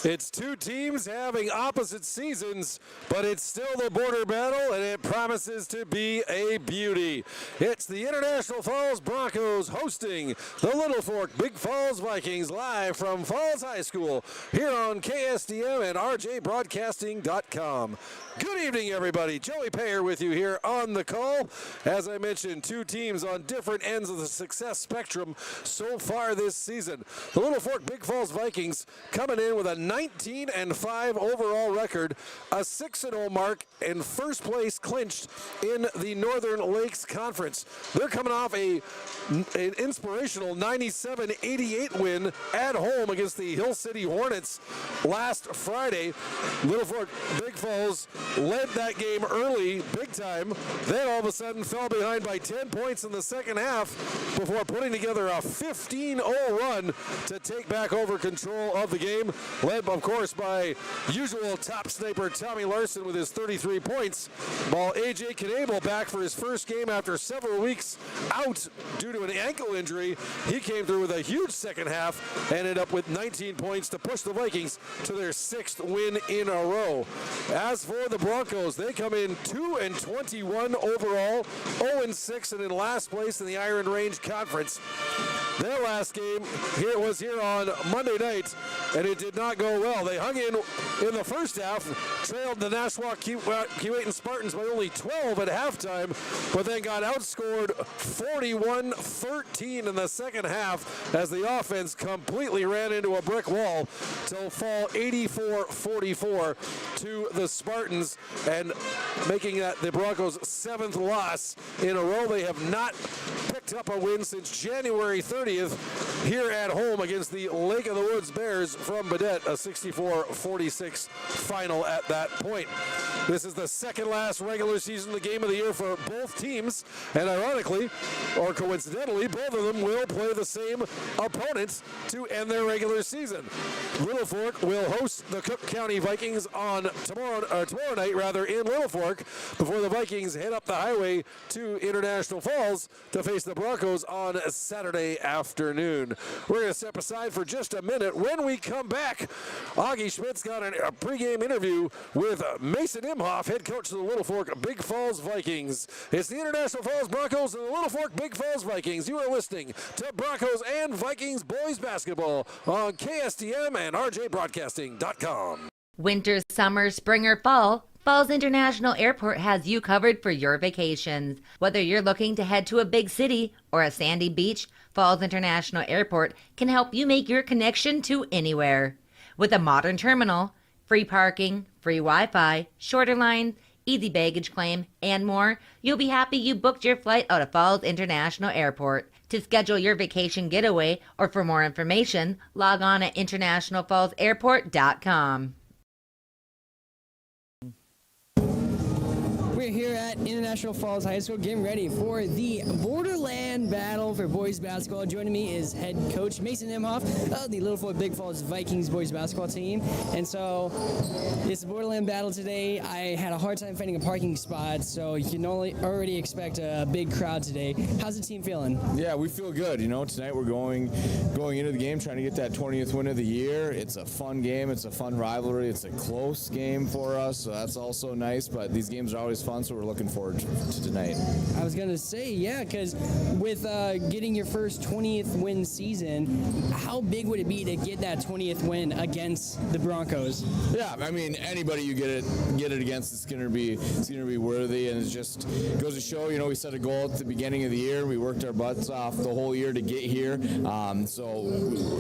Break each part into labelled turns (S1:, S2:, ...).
S1: It's two teams having opposite seasons, but it's still the border battle, and it promises to be a beauty. It's the International Falls Broncos hosting the Littlefork-Big Falls Vikings live from Falls High School here on KSDM and RJBroadcasting.com. Good evening, everybody. Joey Payer with you here on the call. As I mentioned, two teams on different ends of the success spectrum so far this season. The Littlefork-Big Falls Vikings coming in with a 19-5 overall record, a 6-0 mark, and first place clinched in the Northern Lakes Conference. They're coming off an inspirational 97-88 win at home against the Hill City Hornets last Friday. Littlefork-Big Falls led that game early, big time, then all of a sudden fell behind by 10 points in the second half before putting together a 15-0 run to take back over control of the game, led, of course, by usual top sniper Tommy Larson with his 33 points, while A.J. Knable, back for his first game after several weeks out due to an ankle injury, he came through with a huge second half, ended up with 19 points to push the Vikings to their 6th win in a row. As for the Broncos, they come in 2-21 overall, 0-6, and in last place in the Iron Range Conference. Their last game was here on Monday night, and it did not go well. They hung in the first half, trailed the Nashua Keewatin Spartans by only 12 at halftime, but then got outscored 41-13 in the second half as the offense completely ran into a brick wall till fall 84-44 to the Spartans, and making that the Broncos' 7th loss in a row. They have not picked up a win since January 30th here at home against the Lake of the Woods Bears from Baudette, a 64-46 final at that point. This is the second last regular season game of the year for both teams, and ironically, or coincidentally, both of them will play the same opponents to end their regular season. Littlefork will host the Cook County Vikings on tomorrow night in Littlefork, before the Vikings head up the highway to International Falls to face the Broncos on Saturday afternoon. We're going to step aside for just a minute. When we come back, Augie Schmidt's got a pregame interview with Mason Imhoff, head coach of the Littlefork-Big Falls Vikings. It's the International Falls Broncos and the Littlefork-Big Falls Vikings. You are listening to Broncos and Vikings boys basketball on KSDM and RJBroadcasting.com.
S2: Winter, summer, spring, or fall, Falls International Airport has you covered for your vacations. Whether you're looking to head to a big city or a sandy beach, Falls International Airport can help you make your connection to anywhere. With a modern terminal, free parking, free Wi-Fi, shorter lines, easy baggage claim, and more, you'll be happy you booked your flight out of Falls International Airport. To schedule your vacation getaway or for more information, log on at internationalfallsairport.com.
S3: We're here at International Falls High School getting ready for the Borderland Battle for boys basketball. Joining me is head coach Mason Imhoff of the Littlefork-Big Falls Vikings boys basketball team. And so it's the Borderland Battle today. I had a hard time finding a parking spot, so you can already expect a big crowd today. How's the team feeling?
S4: Yeah, we feel good. You know, tonight we're going into the game trying to get that 20th win of the year. It's a fun game. It's a fun rivalry. It's a close game for us, so that's also nice. But these games are always fun, so we're looking forward to tonight.
S3: I was going to say, yeah, because with getting your first 20th win season, how big would it be to get that 20th win against the Broncos?
S4: Yeah, I mean, anybody you get it against, it's going to be worthy, and it just goes to show, you know, we set a goal at the beginning of the year. We worked our butts off the whole year to get here, so,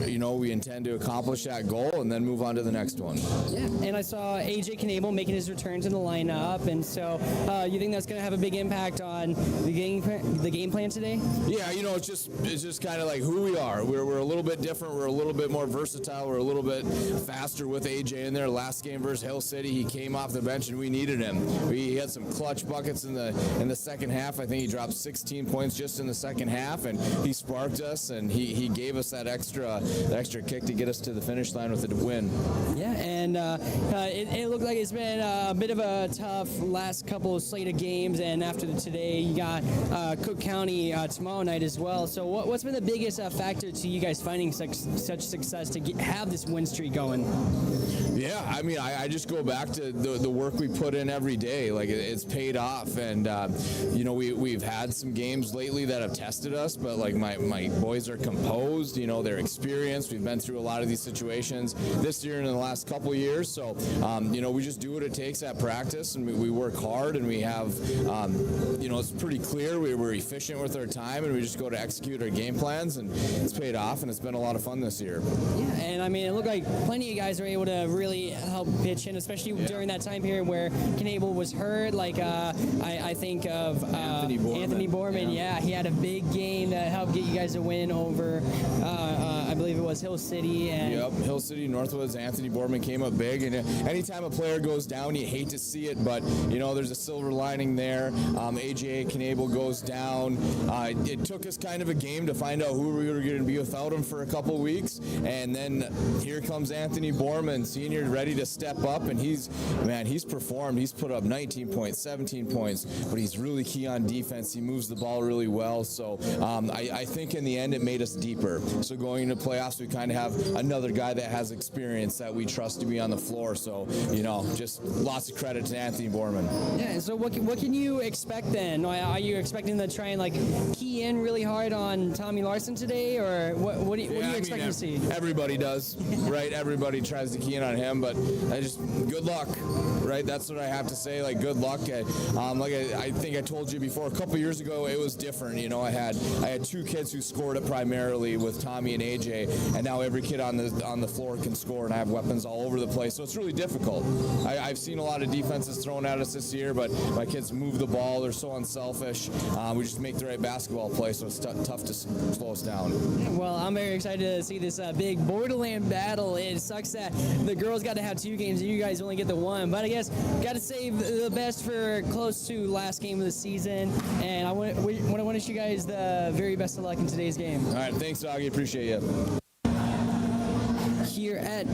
S4: you know, we intend to accomplish that goal and then move on to the next one.
S3: Yeah, and I saw A.J. Knable making his return to the lineup, and so you think that's going to have a big impact on the game plan today?
S4: Yeah, you know, it's just kind of like who we are. We're a little bit different. We're a little bit more versatile. We're a little bit faster with AJ in there. Last game versus Hill City, he came off the bench and we needed him. He had some clutch buckets in the second half. I think he dropped 16 points just in the second half, and he sparked us and he gave us that extra kick to get us to the finish line with a win.
S3: Yeah, and it looked like it's been a bit of a tough last couple of slate of games, and after today you got Cook County tomorrow night as well. So what's been the biggest factor to you guys finding such success to have this win streak going?
S4: I mean, I just go back to the work we put in every day. Like, it's paid off, and you know, we've had some games lately that have tested us, but like my boys are composed. You know, they're experienced. We've been through a lot of these situations this year and in the last couple of years. So you know, we just do what it takes at practice, and we work hard, and we have you know, it's pretty clear we're efficient with our time, and we just go to execute our game plans, and it's paid off, and it's been a lot of fun this year.
S3: Yeah, and I mean, it looked like plenty of guys were able to really help pitch in, especially during that time period where Knable was hurt. Like I think of Anthony Borman. Yeah, he had a big game that helped get you guys a win over I believe it was Hill City. And
S4: yep, Hill City, Northwoods. Anthony Borman came up big, and anytime a player goes down, you hate to see it, but you know, there's a silver lining there. AJ Knable goes down. It took us kind of a game to find out who we were going to be without him for a couple weeks, and then here comes Anthony Borman, senior, ready to step up, and he's performed. He's put up 19 points, 17 points, but he's really key on defense. He moves the ball really well, so I think in the end it made us deeper. So going into playoffs, we kind of have another guy that has experience that we trust to be on the floor. So, you know, just lots of credit to Anthony Borman.
S3: Yeah, so what can you expect then? Are you expecting to try and like key in really hard on Tommy Larson today, or what are you expecting to see?
S4: Everybody does, right? Everybody tries to key in on him, but good luck, right? That's what I have to say. Like, good luck. I think I told you before, a couple years ago, it was different. You know, I had two kids who scored it primarily with Tommy and AJ, and now every kid on the floor can score, and I have weapons all over the place. So it's really difficult. I've seen a lot of defenses thrown at us this year, but my kids move the ball. They're so unselfish. We just make the right basketball play, so it's tough to slow us down.
S3: Well, I'm very excited to see this big Borderland battle. It sucks that the girls got to have 2 games and you guys only get the 1, but I guess got to save the best for close to last game of the season, and I want to wish you guys the very best of luck in today's game.
S4: All right, thanks, Augie. Appreciate you.
S3: Here at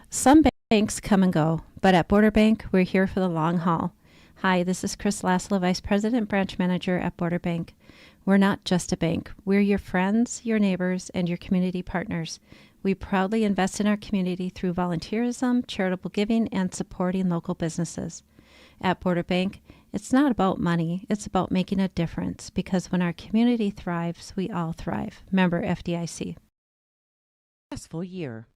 S5: Some banks come and go, but at Border Bank, we're here for the long haul. Hi, this is Chris Laszlo, Vice President, Branch Manager at Border Bank. We're not just a bank. We're your friends, your neighbors, and your community partners. We proudly invest in our community through volunteerism, charitable giving, and supporting local businesses. At Border Bank, it's not about money, it's about making a difference, because when our community thrives, we all thrive. Member FDIC.
S6: Successful year.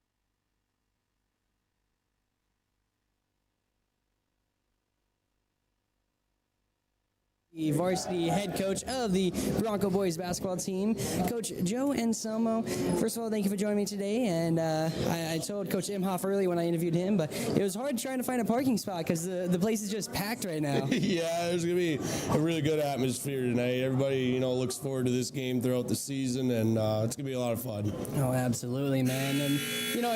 S3: the varsity head coach of the Bronco boys basketball team, Coach Joe Anselmo. First of all, thank you for joining me today. And I told Coach Imhoff early when I interviewed him, but it was hard trying to find a parking spot because the place is just packed right now.
S7: Yeah, there's going to be a really good atmosphere tonight. Everybody, looks forward to this game throughout the season, and it's going to be a lot of fun.
S3: Oh, absolutely, man. And,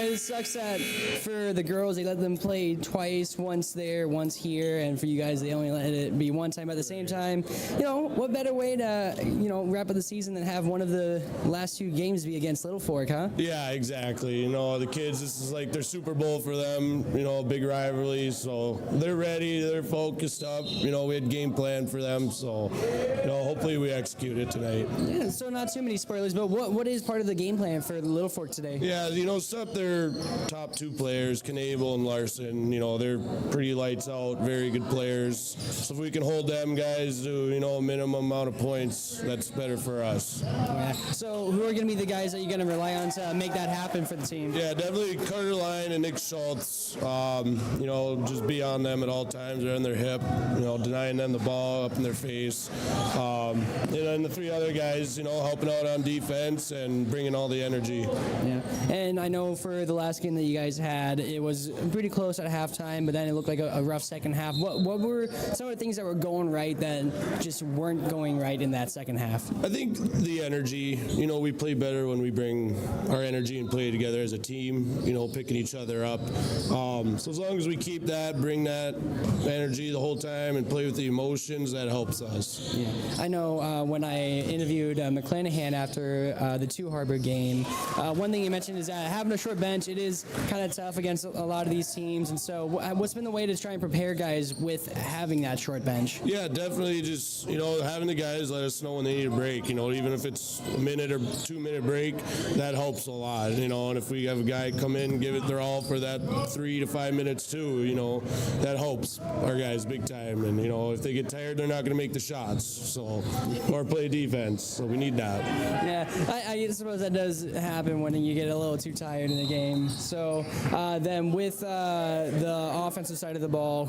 S3: it sucks that for the girls, they let them play twice, once there, once here, and for you guys, they only let it be one time at the same time. What better way to, wrap up the season than have one of the last two games be against Little Fork, huh?
S7: Yeah, exactly. The kids, this is like their Super Bowl for them, big rivalry, so they're ready, they're focused up. We had game plan for them, so, hopefully we execute it tonight.
S3: Yeah, so not too many spoilers, but what is part of the game plan for the Little Fork today?
S7: Yeah, set their top two players, Knable and Larson. They're pretty lights out, very good players. So if we can hold them guys to, a minimum amount of points, that's better for us.
S3: Yeah. So who are going to be the guys that you're going to rely on to make that happen for the team?
S7: Yeah, definitely Carter Line and Nick Schultz. Just be on them at all times. They're on their hip, denying them the ball up in their face. And the three other guys, helping out on defense and bringing all the energy.
S3: Yeah, and I know for the last game that you guys had, it was pretty close at halftime, but then it looked like a rough second half. What were some of the things that were going right that just weren't going right in that second half?
S7: I think the energy. We play better when we bring our energy and play together as a team, picking each other up. So as long as we keep that, bring that energy the whole time and play with the emotions, that helps us.
S3: Yeah, I know when I interviewed McClanahan after the Two Harbor game, one thing he mentioned is that having a short bench, it is kind of tough against a lot of these teams. And so what's been the way to try and prepare guys with having that short bench?
S7: Yeah, definitely, really just, having the guys let us know when they need a break, even if it's a minute or 2 minute break, that helps a lot, and if we have a guy come in and give it their all for that 3 to 5 minutes too, that helps our guys big time. And, if they get tired, they're not going to make the shots, so, or play defense, so we need that.
S3: Yeah, I suppose that does happen when you get a little too tired in the game. So then with the offensive side of the ball,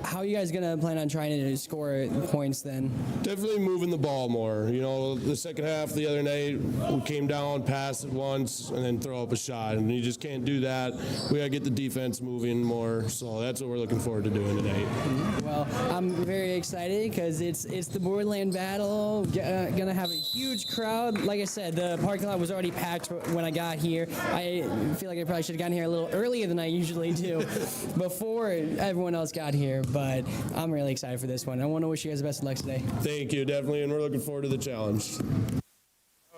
S3: how are you guys going to plan on trying to score points then?
S7: Definitely moving the ball more. The second half the other night, we came down, passed it once, and then throw up a shot. And you just can't do that. We got to get the defense moving more. So that's what we're looking forward to doing tonight.
S3: Well, I'm very excited because it's the Borderland Battle. Gonna have a huge crowd. Like I said, the parking lot was already packed when I got here. I feel like I probably should have gotten here a little earlier than I usually do, before everyone else got here. But I'm really excited for this one. I want to wish you guys the best of luck today.
S7: Thank you, definitely, and we're looking forward to the challenge.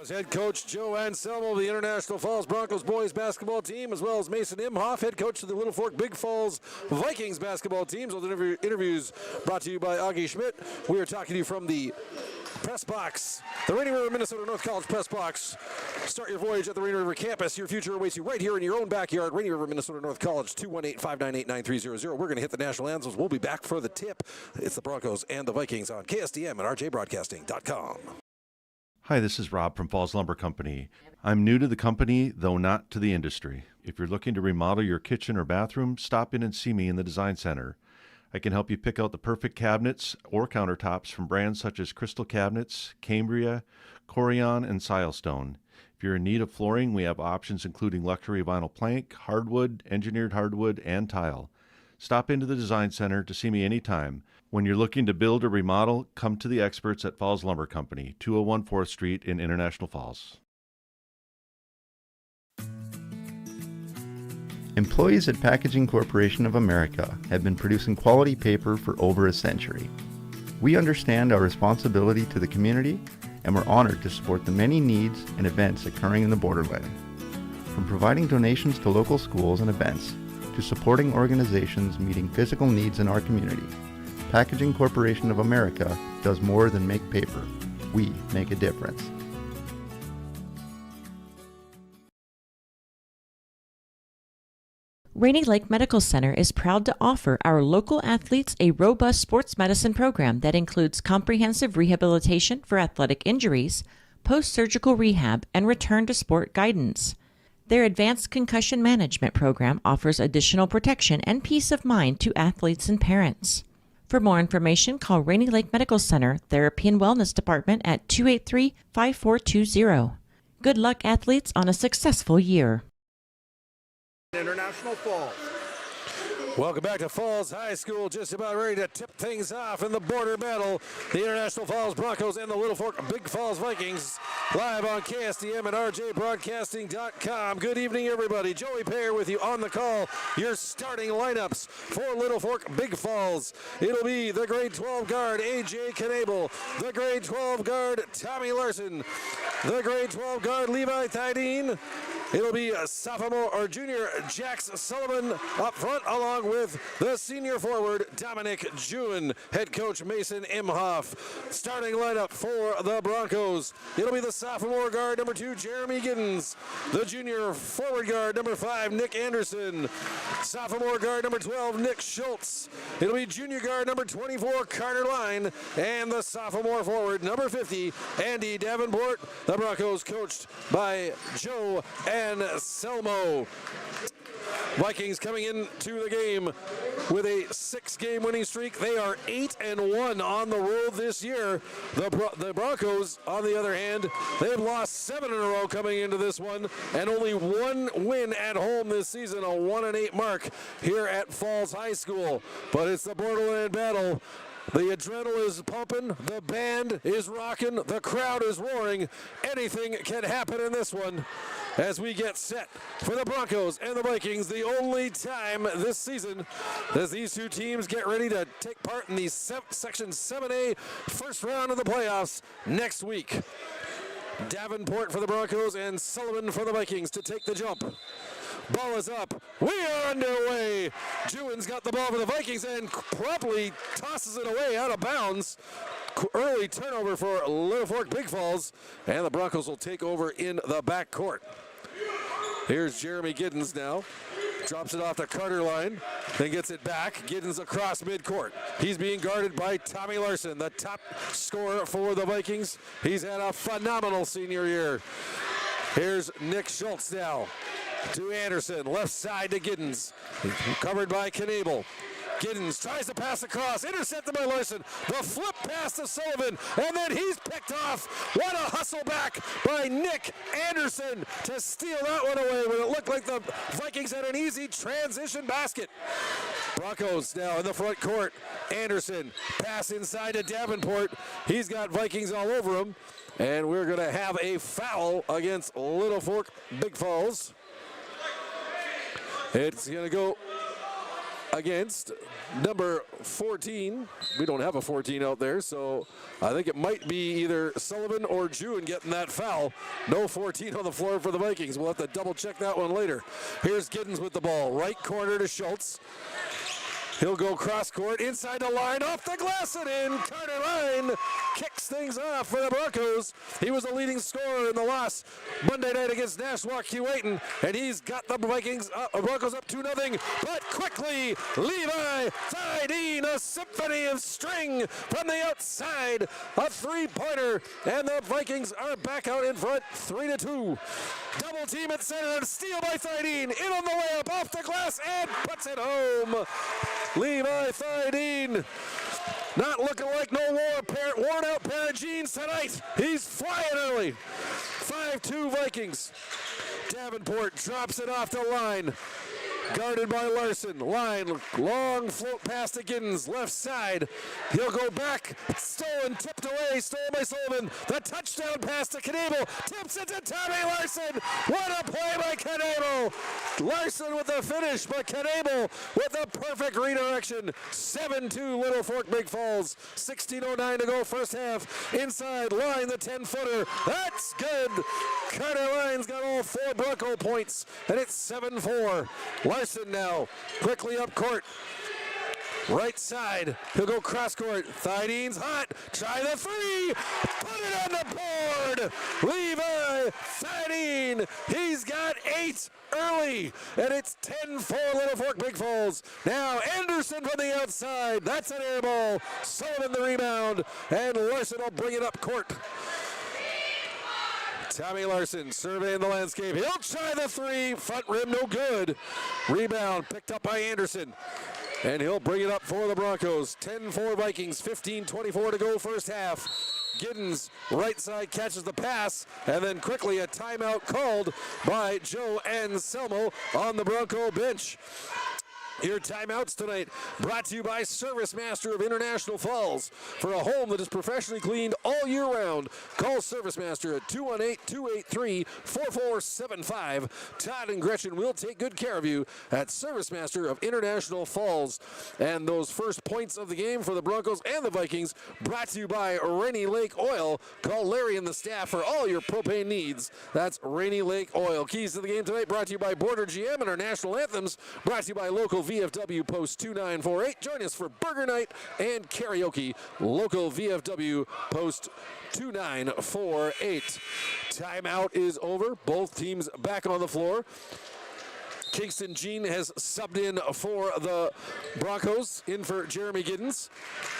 S1: Head coach Joe Anselmo of the International Falls Broncos boys basketball team, as well as Mason Imhoff, head coach of the Littlefork-Big Falls Vikings basketball teams. Those interviews brought to you by Augie Schmidt. We are talking to you from the press box, the Rainy River, Minnesota North College press box. Start your voyage at the Rainy River campus. Your future awaits you right here in your own backyard. Rainy River, Minnesota North College, 218-598-9300. We're going to hit the national anthems. We'll be back for the tip. It's the Broncos and the Vikings on KSDM and rjbroadcasting.com.
S8: Hi, this is Rob from Falls Lumber Company. I'm new to the company, though not to the industry. If you're looking to remodel your kitchen or bathroom, stop in and see me in the Design Center. I can help you pick out the perfect cabinets or countertops from brands such as Crystal Cabinets, Cambria, Corian, and Silestone. If you're in need of flooring, we have options including luxury vinyl plank, hardwood, engineered hardwood, and tile. Stop into the Design Center to see me anytime. When you're looking to build or remodel, come to the experts at Falls Lumber Company, 201 4th Street in International Falls.
S9: Employees at Packaging Corporation of America have been producing quality paper for over a century. We understand our responsibility to the community, and we're honored to support the many needs and events occurring in the borderland. From providing donations to local schools and events, to supporting organizations meeting physical needs in our community, Packaging Corporation of America does more than make paper. We make a difference.
S6: Rainy Lake Medical Center is proud to offer our local athletes a robust sports medicine program that includes comprehensive rehabilitation for athletic injuries, post-surgical rehab, and return to sport guidance. Their advanced concussion management program offers additional protection and peace of mind to athletes and parents. For more information, call Rainy Lake Medical Center Therapy and Wellness Department at 283-5420. Good luck, athletes, on a successful year.
S1: International Falls. Welcome back to Falls High School. Just about ready to tip things off in the border battle. The International Falls Broncos and the Littlefork-Big Falls Vikings live on KSDM and rjbroadcasting.com. Good evening, everybody. Joey Pear with you on the call. Your starting lineups for Littlefork-Big Falls. It'll be the grade 12 guard, A.J. Knable. The grade 12 guard, Tommy Larson. The grade 12 guard, Levi Thydeen. It'll be a sophomore or junior Jax Sullivan up front, along with the senior forward Dominic Jewin. Head coach Mason Imhoff. Starting lineup for the Broncos. It'll be the sophomore guard number 2 Jeremy Giddens. The junior forward guard number 5 Nick Anderson. Sophomore guard number 12 Nick Schultz. It'll be junior guard number 24 Carter Line, and the sophomore forward number 50 Andy Davenport. The Broncos coached by Joe Anselmo. Vikings coming into the game with a 6-game winning streak. They are 8-1 on the road this year. The Broncos, on the other hand, they've lost 7 in a row coming into this one, and only 1 win at home this season, a 1-8 mark here at Falls High School. But it's the Borderland battle. The adrenaline is pumping, the band is rocking, the crowd is roaring. Anything can happen in this one as we get set for the Broncos and the Vikings. The only time this season as these two teams get ready to take part in the Section 7A first round of the playoffs next week. Davenport for the Broncos and Sullivan for the Vikings to take the jump. Ball is up. We are underway. Jewin's got the ball for the Vikings and promptly tosses it away out of bounds. early turnover for Littlefork-Big Falls, and the Broncos will take over in the backcourt. Here's Jeremy Giddens now. Drops it off the Carter line, then gets it back. Giddens across midcourt. He's being guarded by Tommy Larson, the top scorer for the Vikings. He's had a phenomenal senior year. Here's Nick Schultz now to Anderson, left side to Giddens. Covered by Knabel. Giddens tries to pass across, intercepted by Larson. The flip pass to Sullivan, and then he's picked off. What a hustle back by Nick Anderson to steal that one away when it looked like the Vikings had an easy transition basket. Broncos now in the front court. Anderson, pass inside to Davenport. He's got Vikings all over him, and we're going to have a foul against Littlefork-Big Falls. It's going to go against number 14. We don't have a 14 out there, so I think it might be either Sullivan or June getting that foul. No 14 on the floor for the Vikings. We'll have to double check that one later. Here's Giddens with the ball. Right corner to Schultz. He'll go cross court, inside the line, off the glass and in. Carter Ryan kicks things off for the Broncos. He was the leading scorer in the loss Monday night against Nashwauk Keewatin, and he's got the Broncos up 2-0. But quickly, Levi Thydeen, a symphony of string from the outside, a three-pointer, and the Vikings are back out in front, 3-2. Double team at center, steal by Thydeen, in on the layup, off the glass, and puts it home. Levi Thydeen, not looking like no worn out pair of jeans tonight. He's flying early. 5-2 Vikings. Davenport drops it off the line. Guarded by Larson. Line, long float pass to Giddens, left side. He'll go back. Stolen, tipped away, stolen by Sullivan. The touchdown pass to Knabel. Tips it to Tommy Larson. What a play by Knabel. Larson with the finish, but Knabel with the perfect redirection. 7-2 Littlefork-Big Falls. 16:09 to go first half. Inside line, the 10-footer. That's good. Carter Lyon's got all 4 Bronco points, and it's 7-4. Larson now, quickly up court. Right side, he'll go cross court. Thydeen's hot, try the three, put it on the board. Levi Thydeen, he's got 8 early, and it's 10-4 Littlefork-Big Falls. Now Anderson from the outside, that's an air ball. Sullivan the rebound, and Larson will bring it up court. Tommy Larson surveying the landscape. He'll try the three. Front rim, no good. Rebound picked up by Anderson. And he'll bring it up for the Broncos. 10-4 Vikings, 15:24 to go first half. Giddens, right side, catches the pass. And then quickly a timeout called by Joe Anselmo on the Bronco bench. Your timeouts tonight brought to you by Service Master of International Falls. For a home that is professionally cleaned all year round, call Service Master at 218-283-4475. Todd and Gretchen will take good care of you at Service Master of International Falls. And those first points of the game for the Broncos and the Vikings brought to you by Rainy Lake Oil. Call Larry and the staff for all your propane needs. That's Rainy Lake Oil. Keys to the game tonight brought to you by Border GM and our national anthems brought to you by local VFW Post 2948. Join us for Burger Night and Karaoke. Local VFW Post 2948. Timeout is over. Both teams back on the floor. Kingston Jean has subbed in for the Broncos, in for Jeremy Giddens.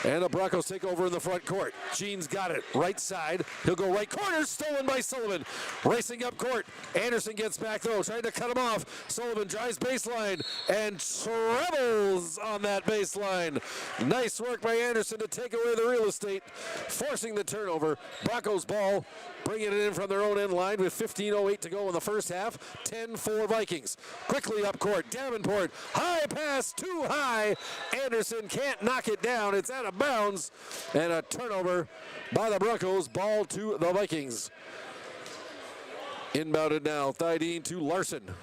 S1: And the Broncos take over in the front court. Jean's got it. Right side. He'll go right corner. Stolen by Sullivan. Racing up court. Anderson gets back though. Trying to cut him off. Sullivan drives baseline and trebles on that baseline. Nice work by Anderson to take away the real estate, forcing the turnover. Broncos ball, bringing it in from their own end line with 15:08 to go in the first half. 10-4 Vikings. Quickly up court, Davenport, high pass, too high. Anderson can't knock it down. It's out of bounds. And a turnover by the Broncos. Ball to the Vikings. Inbounded now, Thydeen to Larson.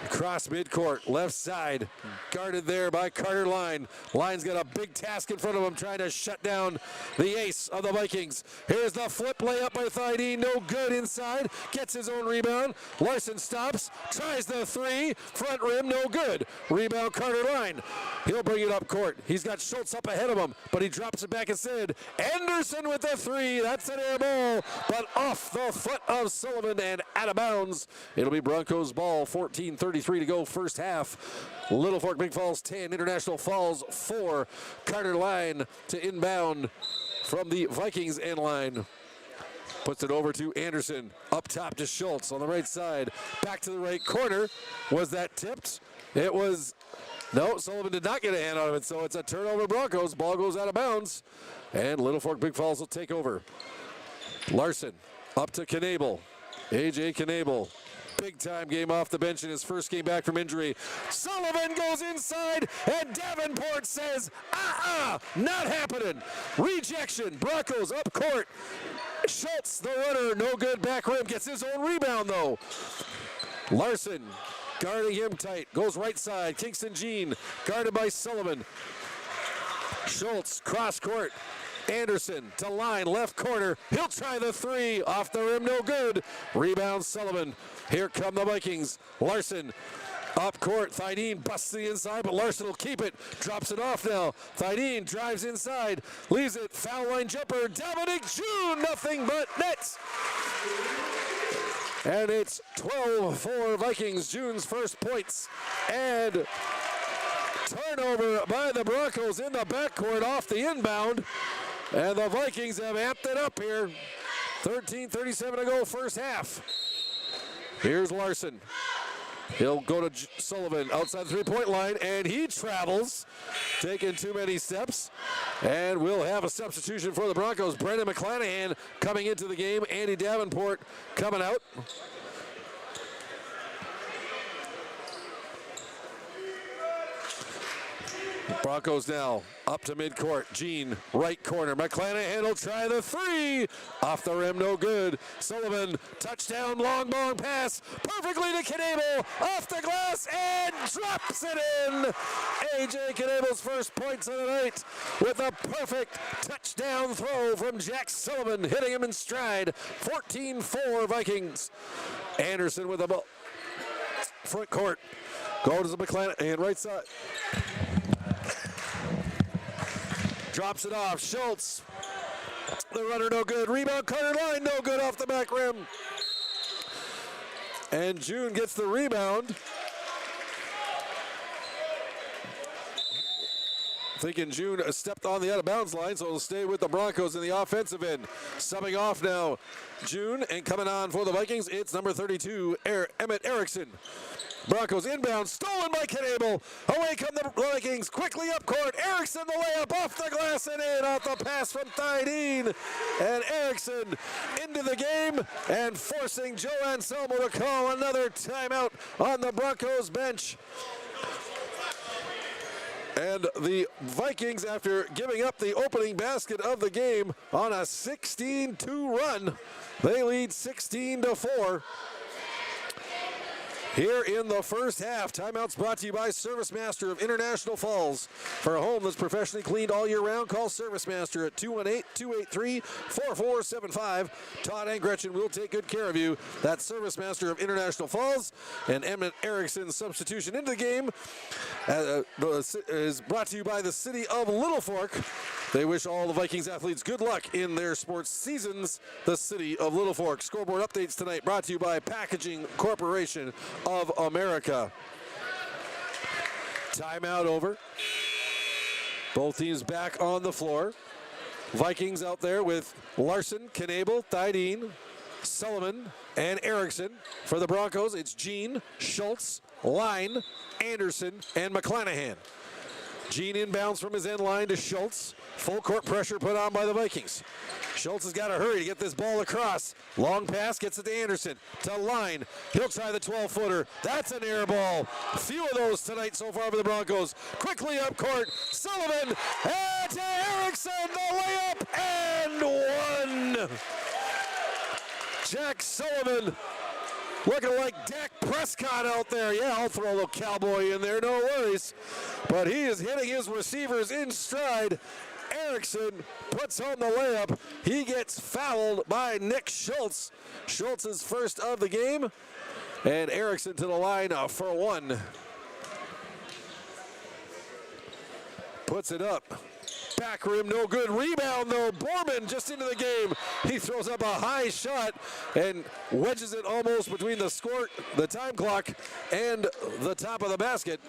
S1: Cross midcourt, left side, guarded there by Carter Line. Line's got a big task in front of him, trying to shut down the ace of the Vikings. Here's the flip layup by Thydeen, no good inside, gets his own rebound. Larson stops, tries the three, front rim, no good. Rebound Carter Line. He'll bring it up court. He's got Schultz up ahead of him, but he drops it back instead. Anderson with the three, that's an air ball, but off the foot of Sullivan and out of bounds. It'll be Broncos ball, 14:33 to go first half. Littlefork-Big Falls 10, International Falls 4. Carter Line to inbound from the Vikings end line. Puts it over to Anderson, up top to Schultz on the right side. Back to the right corner. Was that tipped? It was, no, Sullivan did not get a hand out of it, so it's a turnover Broncos. Ball goes out of bounds, and Littlefork-Big Falls will take over. Larson up to Knable. A.J. Knable. Big time game off the bench in his first game back from injury. Sullivan goes inside, and Davenport says, not happening. Rejection. Broncos up court. Schultz, the runner, no good back rim. Gets his own rebound, though. Larson guarding him tight. Goes right side. Kingston Jean guarded by Sullivan. Schultz, cross court. Anderson to line, left corner. He'll try the three. Off the rim, no good. Rebound Sullivan. Here come the Vikings. Larson up court. Thydeen busts the inside, but Larson will keep it. Drops it off now. Thydeen drives inside. Leaves it. Foul line jumper. Dominic June. Nothing but nets. And it's 12-4 Vikings. June's first points. And turnover by the Broncos in the backcourt off the inbound. And the Vikings have amped it up here. 13:37 to go first half. Here's Larson. He'll go to Sullivan outside the three-point line, and he travels, taking too many steps. And we'll have a substitution for the Broncos. Brendan McClanahan coming into the game. Andy Davenport coming out. Broncos now up to midcourt. Jean, right corner. McClanahan will try the three. Off the rim, no good. Sullivan, touchdown, long pass. Perfectly to Knable. Off the glass and drops it in. A.J. Knable's first points of the night with a perfect touchdown throw from Jack Sullivan, hitting him in stride. 14-4 Vikings. Anderson with the ball. Front court. Goes to McClanahan, right side. Drops it off. Schultz. The runner no good. Rebound Carter Line no good off the back rim. And June gets the rebound. Thinking June stepped on the out of bounds line, so it'll stay with the Broncos in the offensive end. Subbing off now, June, and coming on for the Vikings, it's number 32, Emmett Erickson. Broncos inbound, stolen by Knable. Away come the Vikings, quickly up court. Erickson the layup off the glass and in off the pass from Thydeen. And Erickson into the game and forcing Joe Anselmo to call another timeout on the Broncos bench. And the Vikings, after giving up the opening basket of the game on a 16-2 run, they lead 16-4. Here in the first half, timeouts brought to you by Service Master of International Falls. For a home that's professionally cleaned all year round, call Service Master at 218-283-4475. Todd and Gretchen will take good care of you. That's Service Master of International Falls. And Emmett Erickson's substitution into the game is brought to you by the city of Littlefork. They wish all the Vikings athletes good luck in their sports seasons. The city of Littlefork. Scoreboard updates tonight brought to you by Packaging Corporation of America. Timeout over. Both teams back on the floor. Vikings out there with Larson, Knable, Thydeen, Sullivan, and Erickson. For the Broncos, it's Jean, Schultz, Line, Anderson, and McClanahan. Jean inbounds from his end line to Schultz. Full court pressure put on by the Vikings. Schultz has got to hurry to get this ball across. Long pass gets it to Anderson. To Line. He'll try the 12-footer. That's an air ball. A few of those tonight so far for the Broncos. Quickly up court. Sullivan. And to Erickson. The layup. And one. Jack Sullivan looking like Dak Prescott out there. Yeah, I'll throw a little cowboy in there, no worries. But he is hitting his receivers in stride. Erickson puts home the layup. He gets fouled by Nick Schultz. Schultz's first of the game. And Erickson to the line for one. Puts it up. Back rim, no good. Rebound, though. Borman just into the game. He throws up a high shot and wedges it almost between the time clock, and the top of the basket.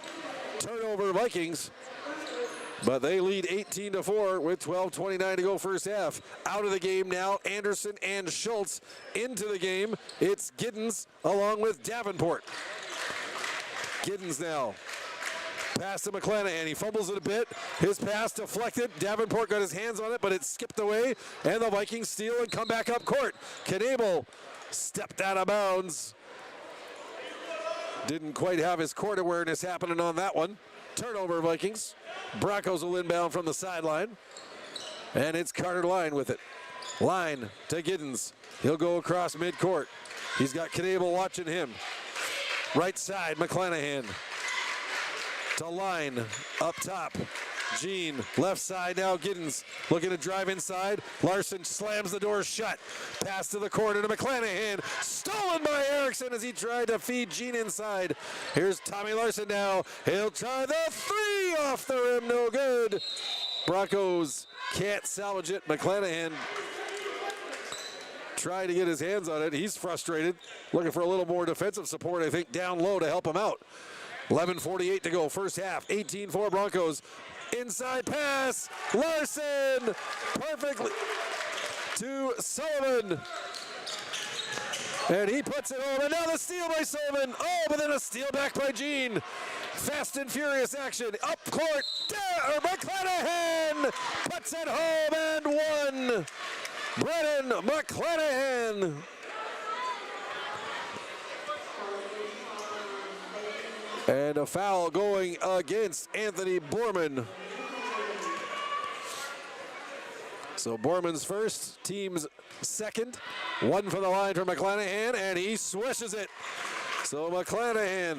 S1: Turnover Vikings. But they lead 18-4 with 12:29 to go first half. Out of the game now, Anderson and Schultz into the game. It's Giddens along with Davenport. Giddens now. Pass to McClanahan. He fumbles it a bit. His pass deflected. Davenport got his hands on it, but it skipped away. And the Vikings steal and come back up court. Knebel stepped out of bounds. Didn't quite have his court awareness happening on that one. Turnover Vikings. Broncos will inbound from the sideline. And it's Carter Line with it. Line to Giddens. He'll go across midcourt. He's got Knebel watching him. Right side, McClanahan. To Line, up top. Jean, left side now, Giddens looking to drive inside. Larson slams the door shut. Pass to the corner to McClanahan. Stolen by Erickson as he tried to feed Jean inside. Here's Tommy Larson now. He'll try the three off the rim, no good. Broncos can't salvage it. McClanahan trying to get his hands on it. He's frustrated. Looking for a little more defensive support, I think, down low to help him out. 11:48 to go, first half, 18-4 Broncos. Inside pass, Larson, perfectly to Sullivan. And he puts it home, and now the steal by Sullivan. Oh, but then a steal back by Jean. Fast and furious action, up court, McClanahan puts it home and one. Brennan McClanahan. And a foul going against Anthony Borman. So Borman's first, team's second. One for the line for McClanahan, and he swishes it. So McClanahan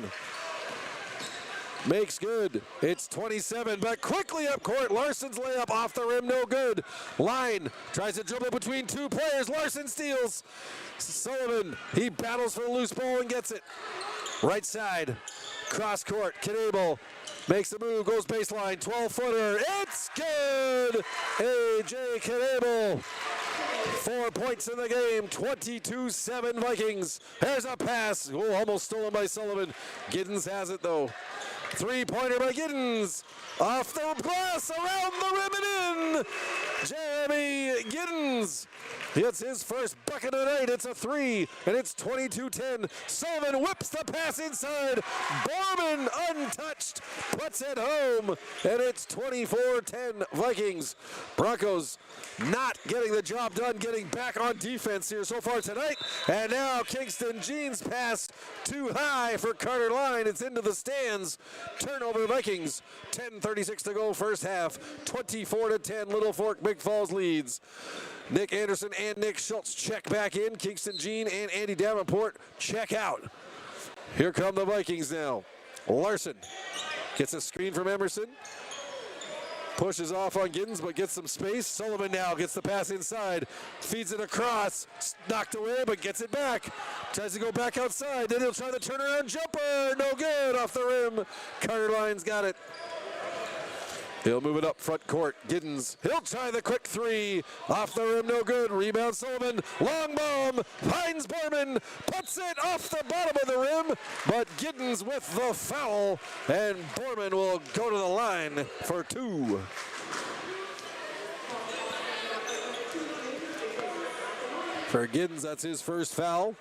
S1: makes good. It's 27, but quickly up court. Larson's layup off the rim, no good. Line tries to dribble between two players. Larson steals. Sullivan, he battles for the loose ball and gets it. Right side. Cross court, Knebel makes a move, goes baseline, 12-footer, it's good! A.J. Knebel, 4 points in the game, 22-7 Vikings. There's a pass, almost stolen by Sullivan. Giddens has it though. Three-pointer by Giddens, off the glass, around the rim and in! Jeremy Giddens. It's his first bucket of the night. It's a three, and it's 22-10. Sullivan whips the pass inside. Borman, untouched, puts it home, and it's 24-10 Vikings. Broncos not getting the job done, getting back on defense here so far tonight. And now Kingston Jean's pass too high for Carter Line. It's into the stands. Turnover Vikings. 10:36 to go first half. 24-10 Littlefork-Big Falls leads. Nick Anderson and Nick Schultz check back in. Kingston Jean and Andy Davenport check out. Here come the Vikings now. Larson gets a screen from Emerson. Pushes off on Giddens, but gets some space. Sullivan now gets the pass inside. Feeds it across. Knocked away, but gets it back. Tries to go back outside. Then he'll try the turnaround jumper. No good. Off the rim. Carter Line's got it. He'll move it up front court. Giddens, he'll try the quick three. Off the rim, no good. Rebound Sullivan. Long bomb. Finds Borman. Puts it off the bottom of the rim. But Giddens with the foul. And Borman will go to the line for two. For Giddens, that's his first foul.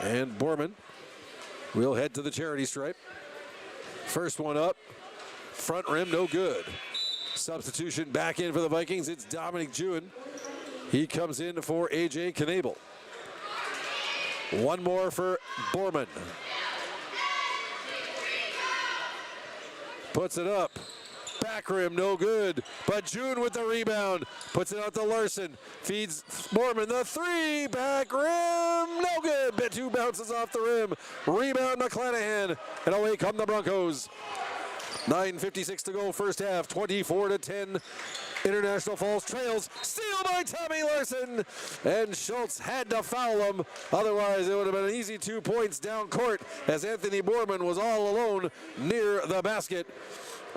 S1: And Borman will head to the charity stripe. First one up. Front rim, no good. Substitution back in for the Vikings. It's Dominic Jewin. He comes in for A.J. Knebel. One more for Borman. Puts it up. back rim, no good. But June with the rebound, puts it out to Larson, feeds Borman, the three, back rim, no good. Betu bounces off the rim, rebound McClanahan, and away come the Broncos. 9:56 to go, first half, 24-10. International Falls trails, steal by Tommy Larson, and Schultz had to foul him. Otherwise, it would have been an easy 2 points down court as Anthony Borman was all alone near the basket.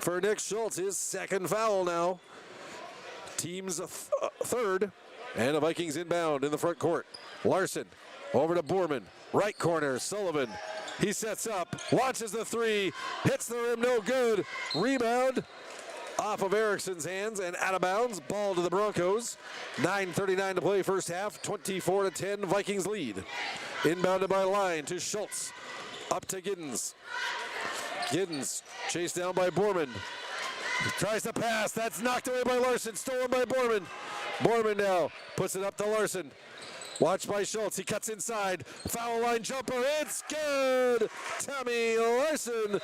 S1: For Nick Schultz, his second foul now. Team's third, and the Vikings inbound in the front court. Larson over to Borman, right corner, Sullivan. He sets up, launches the three, hits the rim, no good. Rebound off of Erickson's hands and out of bounds. Ball to the Broncos. 9:39 to play first half. 24-10 Vikings lead. Inbounded by Line to Schultz. Up to Giddens. Giddens chased down by Borman. Tries to pass. That's knocked away by Larson. Stolen by Borman. Borman now puts it up to Larson. Watched by Schultz. He cuts inside. Foul line jumper. It's good. Tommy Larson.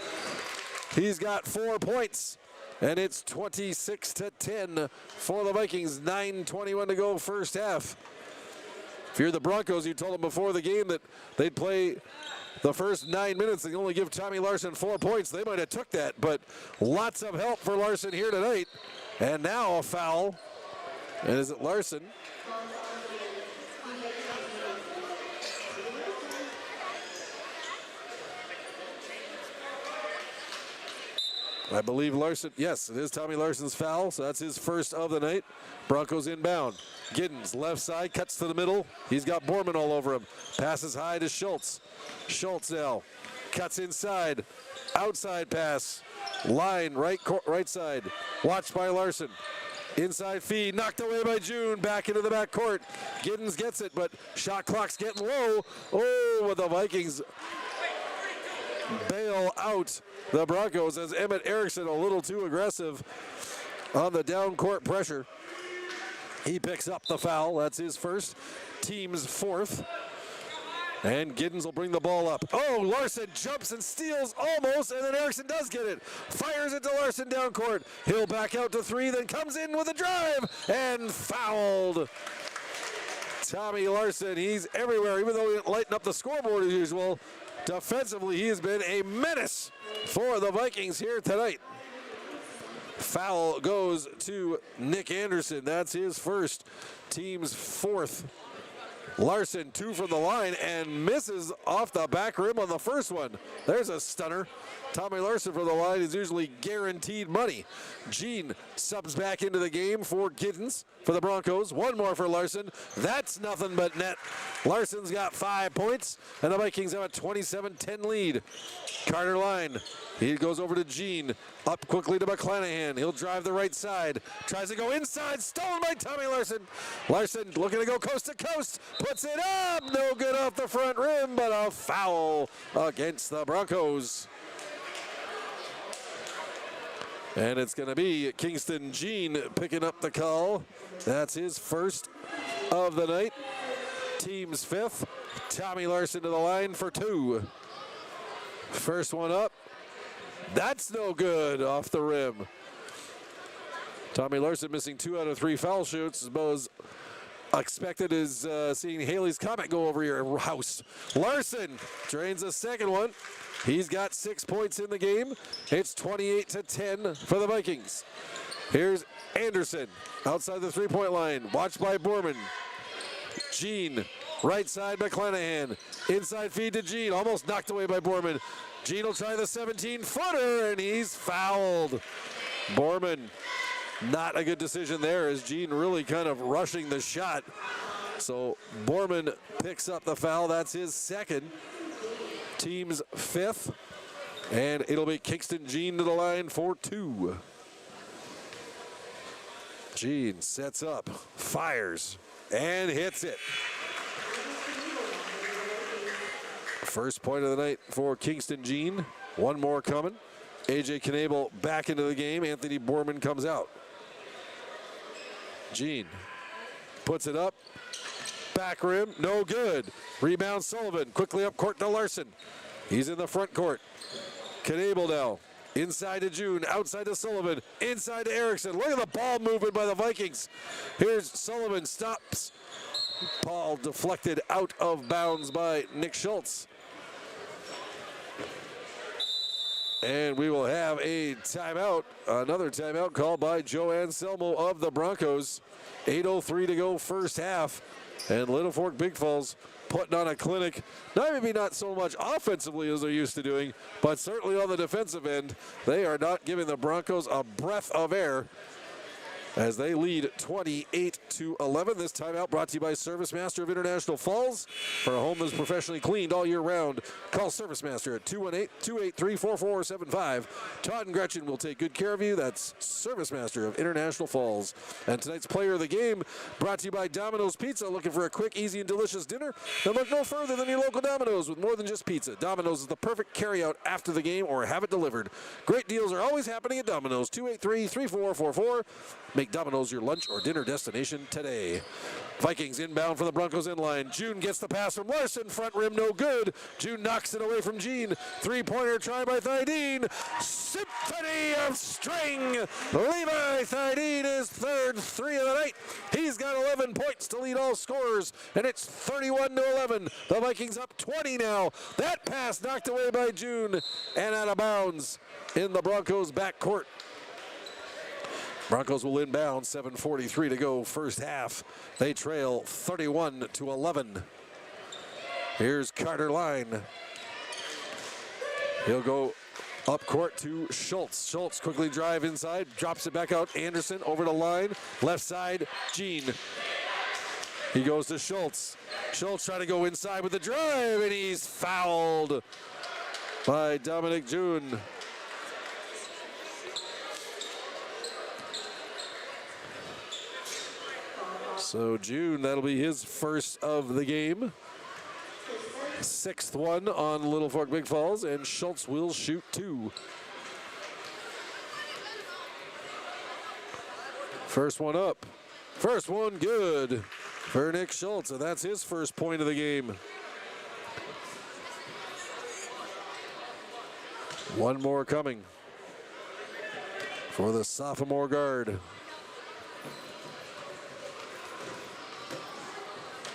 S1: He's got 4 points. And it's 26-10 for the Vikings. 9:21 to go first half. If you're the Broncos, you told them before the game that they'd play the first 9 minutes and only give Tommy Larson 4 points. They might have took that, but lots of help for Larson here tonight. And now a foul. And is it Larson? I believe Larson, yes, it is Tommy Larson's foul, so that's his first of the night. Broncos inbound. Giddens, left side, cuts to the middle. He's got Borman all over him. Passes high to Schultz. Schultz now cuts inside. Outside pass. Line, right side. Watched by Larson. Inside feed, knocked away by June. Back into the back court. Giddens gets it, but shot clock's getting low. Oh, with the Vikings bail out the Broncos as Emmett Erickson a little too aggressive on the down court pressure. He picks up the foul. That's his first, team's fourth. And Giddens will bring the ball up. Oh, Larson jumps and steals almost, and then Erickson does get it. Fires it to Larson down court. He'll back out to three, then comes in with a drive and fouled. Tommy Larson, he's everywhere, even though he didn't lighten up the scoreboard as usual. Defensively, he has been a menace for the Vikings here tonight. Foul goes to Nick Anderson. That's his first, team's fourth. Larson, 2 from the line, and misses off the back rim on the first one. There's a stunner. Tommy Larson from the line is usually guaranteed money. Gene subs back into the game for Giddens for the Broncos. One more for Larson. That's nothing but net. Larson's got 5 points, and the Vikings have a 27-10 lead. Carter Line. He goes over to Gene. Up quickly to McClanahan. He'll drive the right side. Tries to go inside. Stolen by Tommy Larson. Larson looking to go coast to coast. Puts it up. No good off the front rim, but a foul against the Broncos. And it's going to be Kingston Gene picking up the call. That's his first of the night. Team's fifth. Tommy Larson to the line for 2. First one up. That's no good off the rim. Tommy Larson missing 2 out of 3 foul shoots. About as expected as seeing Haley's Comet go over your house. Larson drains the second one. He's got 6 points in the game. It's 28-10 for the Vikings. Here's Anderson outside the 3-point line. Watched by Borman. Gene, right side McClanahan. Inside feed to Gene. Almost knocked away by Borman. Gene will try the 17-footer, and he's fouled. Borman, not a good decision there as Gene really kind of rushing the shot. So Borman picks up the foul. That's his second. Team's 5th. And it'll be Kingston Gene to the line for 2. Gene sets up, fires, and hits it. First point of the night for Kingston Gene. One more coming. AJ Knable back into the game. Anthony Borman comes out. Gene puts it up. Back rim, no good. Rebound Sullivan. Quickly up court to Larson. He's in the front court. Knable now. Inside to June, outside to Sullivan, inside to Erickson. Look at the ball movement by the Vikings. Here's Sullivan, stops. Ball deflected out of bounds by Nick Schultz. And we will have a timeout, another timeout called by Joe Anselmo of the Broncos. 8:03 to go first half. And Littlefork-Big Falls putting on a clinic, maybe not so much offensively as they're used to doing, but certainly on the defensive end, they are not giving the Broncos a breath of air as they lead 28-11. This timeout brought to you by Service Master of International Falls. For a home that's professionally cleaned all year round, call Service Master at 218-283-4475. Todd and Gretchen will take good care of you. That's Service Master of International Falls. And tonight's player of the game brought to you by Domino's Pizza. Looking for a quick, easy, and delicious dinner? Then look no further than your local Domino's with more than just pizza. Domino's is the perfect carryout after the game or have it delivered. Great deals are always happening at Domino's. 283-3444. Make Domino's your lunch or dinner destination today. Vikings inbound for the Broncos inline. June gets the pass from Larson. Front rim no good. June knocks it away from Jean. Three-pointer try by Thydeen. Symphony of string. Levi Thydeen is third three of the night. He's got 11 points to lead all scorers, and it's 31-11. The Vikings up 20 now. That pass knocked away by June and out of bounds in the Broncos' backcourt. Broncos will inbound, 7:43 to go first half. They trail 31-11. Here's Carter Line. He'll go up court to Schultz. Schultz quickly drive inside, drops it back out. Anderson over the line, left side, Jean. He goes to Schultz. Schultz trying to go inside with the drive, and he's fouled by Dominic June. So June, that'll be his first of the game. Sixth one on Littlefork-Big Falls, and Schultz will shoot two. First one up. First one good for Nick Schultz, and that's his first point of the game. One more coming for the sophomore guard.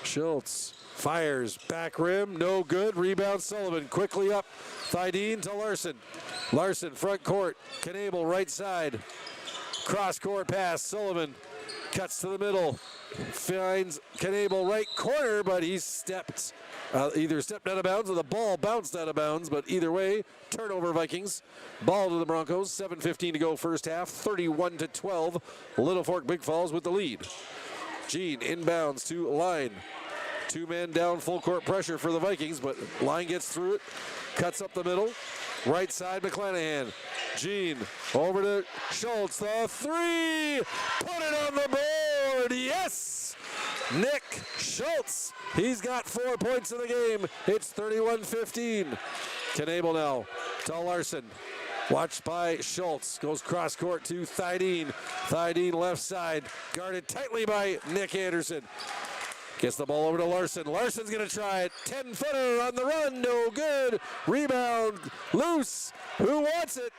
S1: Schultz fires, back rim, no good. Rebound Sullivan, quickly up. Thydeen to Larson. Larson, front court. Knable, right side. Cross court pass. Sullivan cuts to the middle. Finds Knable, right corner, but he stepped. Either stepped out of bounds or the ball bounced out of bounds, but either way, turnover Vikings. Ball to the Broncos. 7:15 to go first half. 31-12. Littlefork-Big Falls with the lead. Jean inbounds to Line. Two men down, full court pressure for the Vikings, but Line gets through it, cuts up the middle. Right side, McClanahan. Jean over to Schultz. The three! Put it on the board! Yes! Nick Schultz. He's got 4 points in the game. It's 31-15. Knable now to Larson. Watched by Schultz. Goes cross court to Thydeen. Thydeen left side. Guarded tightly by Nick Anderson. Gets the ball over to Larson. Larson's going to try it. 10-footer on the run. No good. Rebound. Loose. Who wants it?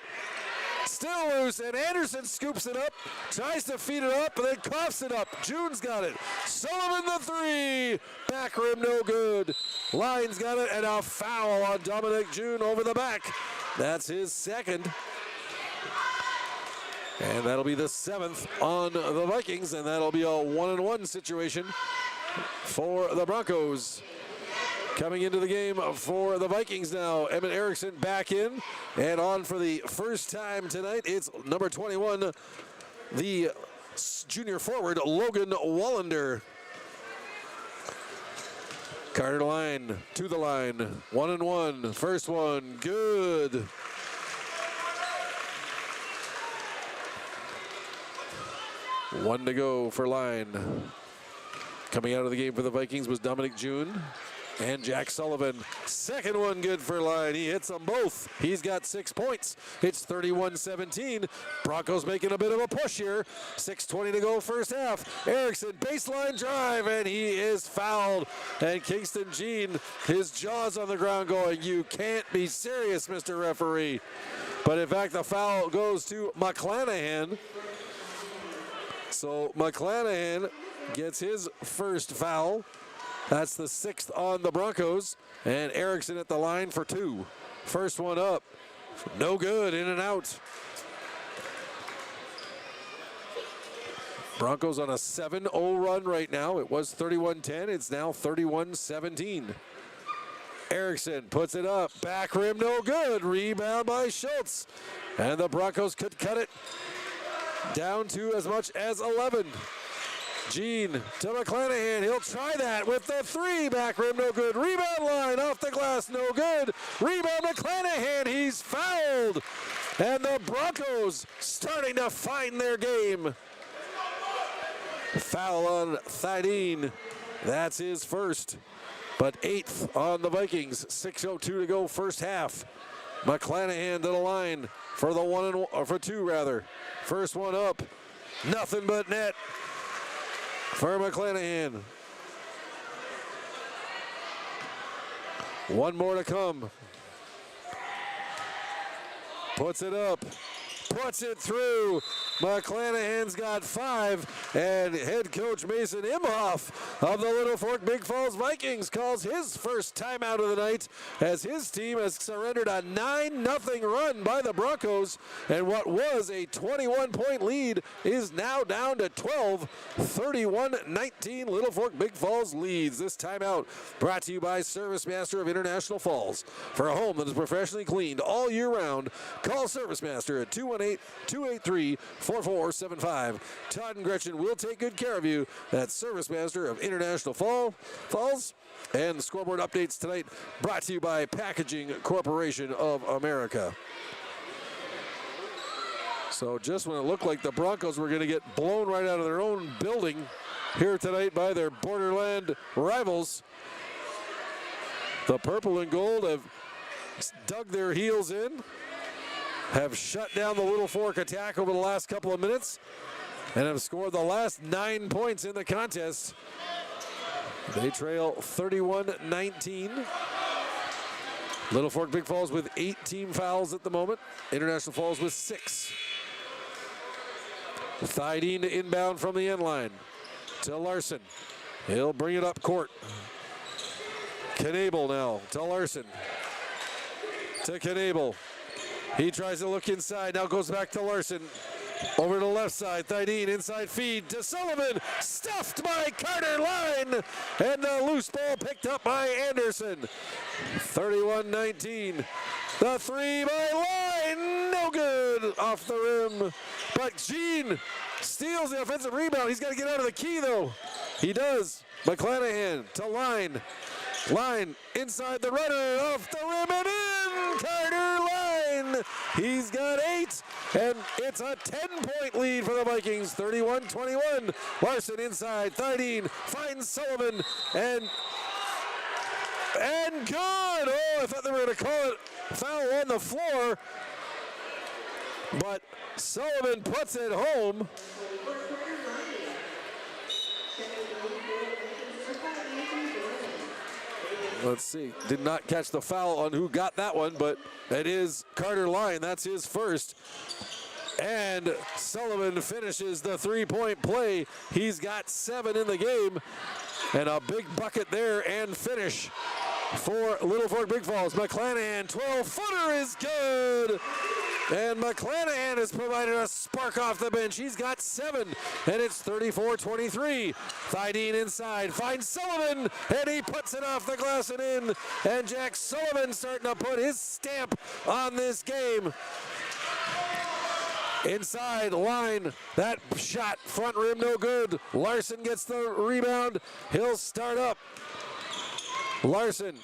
S1: Still loose. And Anderson scoops it up. Tries to feed it up, and then coughs it up. June's got it. Sullivan the three. Back rim no good. Line's got it. And a foul on Dominic June over the back. That's his second. And that'll be the 7th on the Vikings. And that'll be a 1-and-1 situation for the Broncos. Coming into the game for the Vikings now, Emmett Erickson back in and on for the first time tonight. It's number 21, the junior forward, Logan Wallander. Carter Line to the line, 1-and-1. First one, good. One to go for Line. Coming out of the game for the Vikings was Dominic June and Jack Sullivan. Second one good for Line. He hits them both. He's got 6 points. It's 31-17. Broncos making a bit of a push here. 6:20 to go first half. Erickson, baseline drive, and he is fouled. And Kingston Jean, his jaws on the ground going, you can't be serious, Mr. Referee. But in fact, the foul goes to McClanahan. So McClanahan gets his first foul. That's the 6th on the Broncos. And Erickson at the line for 2. First one up. No good, in and out. Broncos on a 7-0 run right now. It was 31-10. It's now 31-17. Erickson puts it up. Back rim, no good. Rebound by Schultz. And the Broncos could cut it down to as much as 11. Gene to McClanahan. He'll try that with the 3. Back rim, no good. Rebound line off the glass, no good. Rebound McClanahan. He's fouled. And the Broncos starting to find their game. Foul on Thydeen. That's his first. But 8th on the Vikings. 6:02 to go first half. McClanahan to the line for for 2 rather. First one up. Nothing but net for McClanahan. One more to come. Puts it up. Puts it through. McClanahan's got 5, and head coach Mason Imhoff of the Littlefork-Big Falls Vikings calls his first timeout of the night as his team has surrendered a 9-0 run by the Broncos, and what was a 21-point lead is now down to 12. 31-19 Littlefork-Big Falls leads. This timeout brought to you by Service Master of International Falls. For a home that is professionally cleaned all year round, call Service Master at 218-283-4475. Todd and Gretchen will take good care of you. That's Service Master of International Falls. And the scoreboard updates tonight brought to you by Packaging Corporation of America. So just when it looked like the Broncos were going to get blown right out of their own building here tonight by their borderland rivals, the purple and gold have dug their heels in, have shut down the Little Fork attack over the last couple of minutes, and have scored the last 9 points in the contest. They trail 31-19. Little Fork-Big Falls with 8 team fouls at the moment. International Falls with 6. Thydeen to inbound from the end line to Larson. He'll bring it up court. Knable now to Larson. To Knable. He tries to look inside, now goes back to Larson. Over to the left side, Thydeen inside feed to Sullivan. Stuffed by Carter Line. And the loose ball picked up by Anderson. 31-19. The 3 by Line, no good off the rim. But Gene steals the offensive rebound. He's got to get out of the key though. He does. McClanahan to Line. Line inside the runner, off the rim and in. Carter Line. He's got 8, and it's a 10-point lead for the Vikings. 31-21. Larson inside. Thydeen finds Sullivan and good. Oh, I thought they were going to call it foul on the floor, but Sullivan puts it home. Let's see. Did not catch the foul on who got that one, but it is Carter Line. That's his first. And Sullivan finishes the 3-point play. He's got 7 in the game. And a big bucket there and finish for Little Fork-Big Falls. McClanahan, 12-footer is good. And McClanahan has provided a spark off the bench. He's got 7, and it's 34-23. Thydeen inside, finds Sullivan, and he puts it off the glass and in. And Jack Sullivan starting to put his stamp on this game. Inside Line, that shot, front rim, no good. Larson gets the rebound. He'll start up. Larson.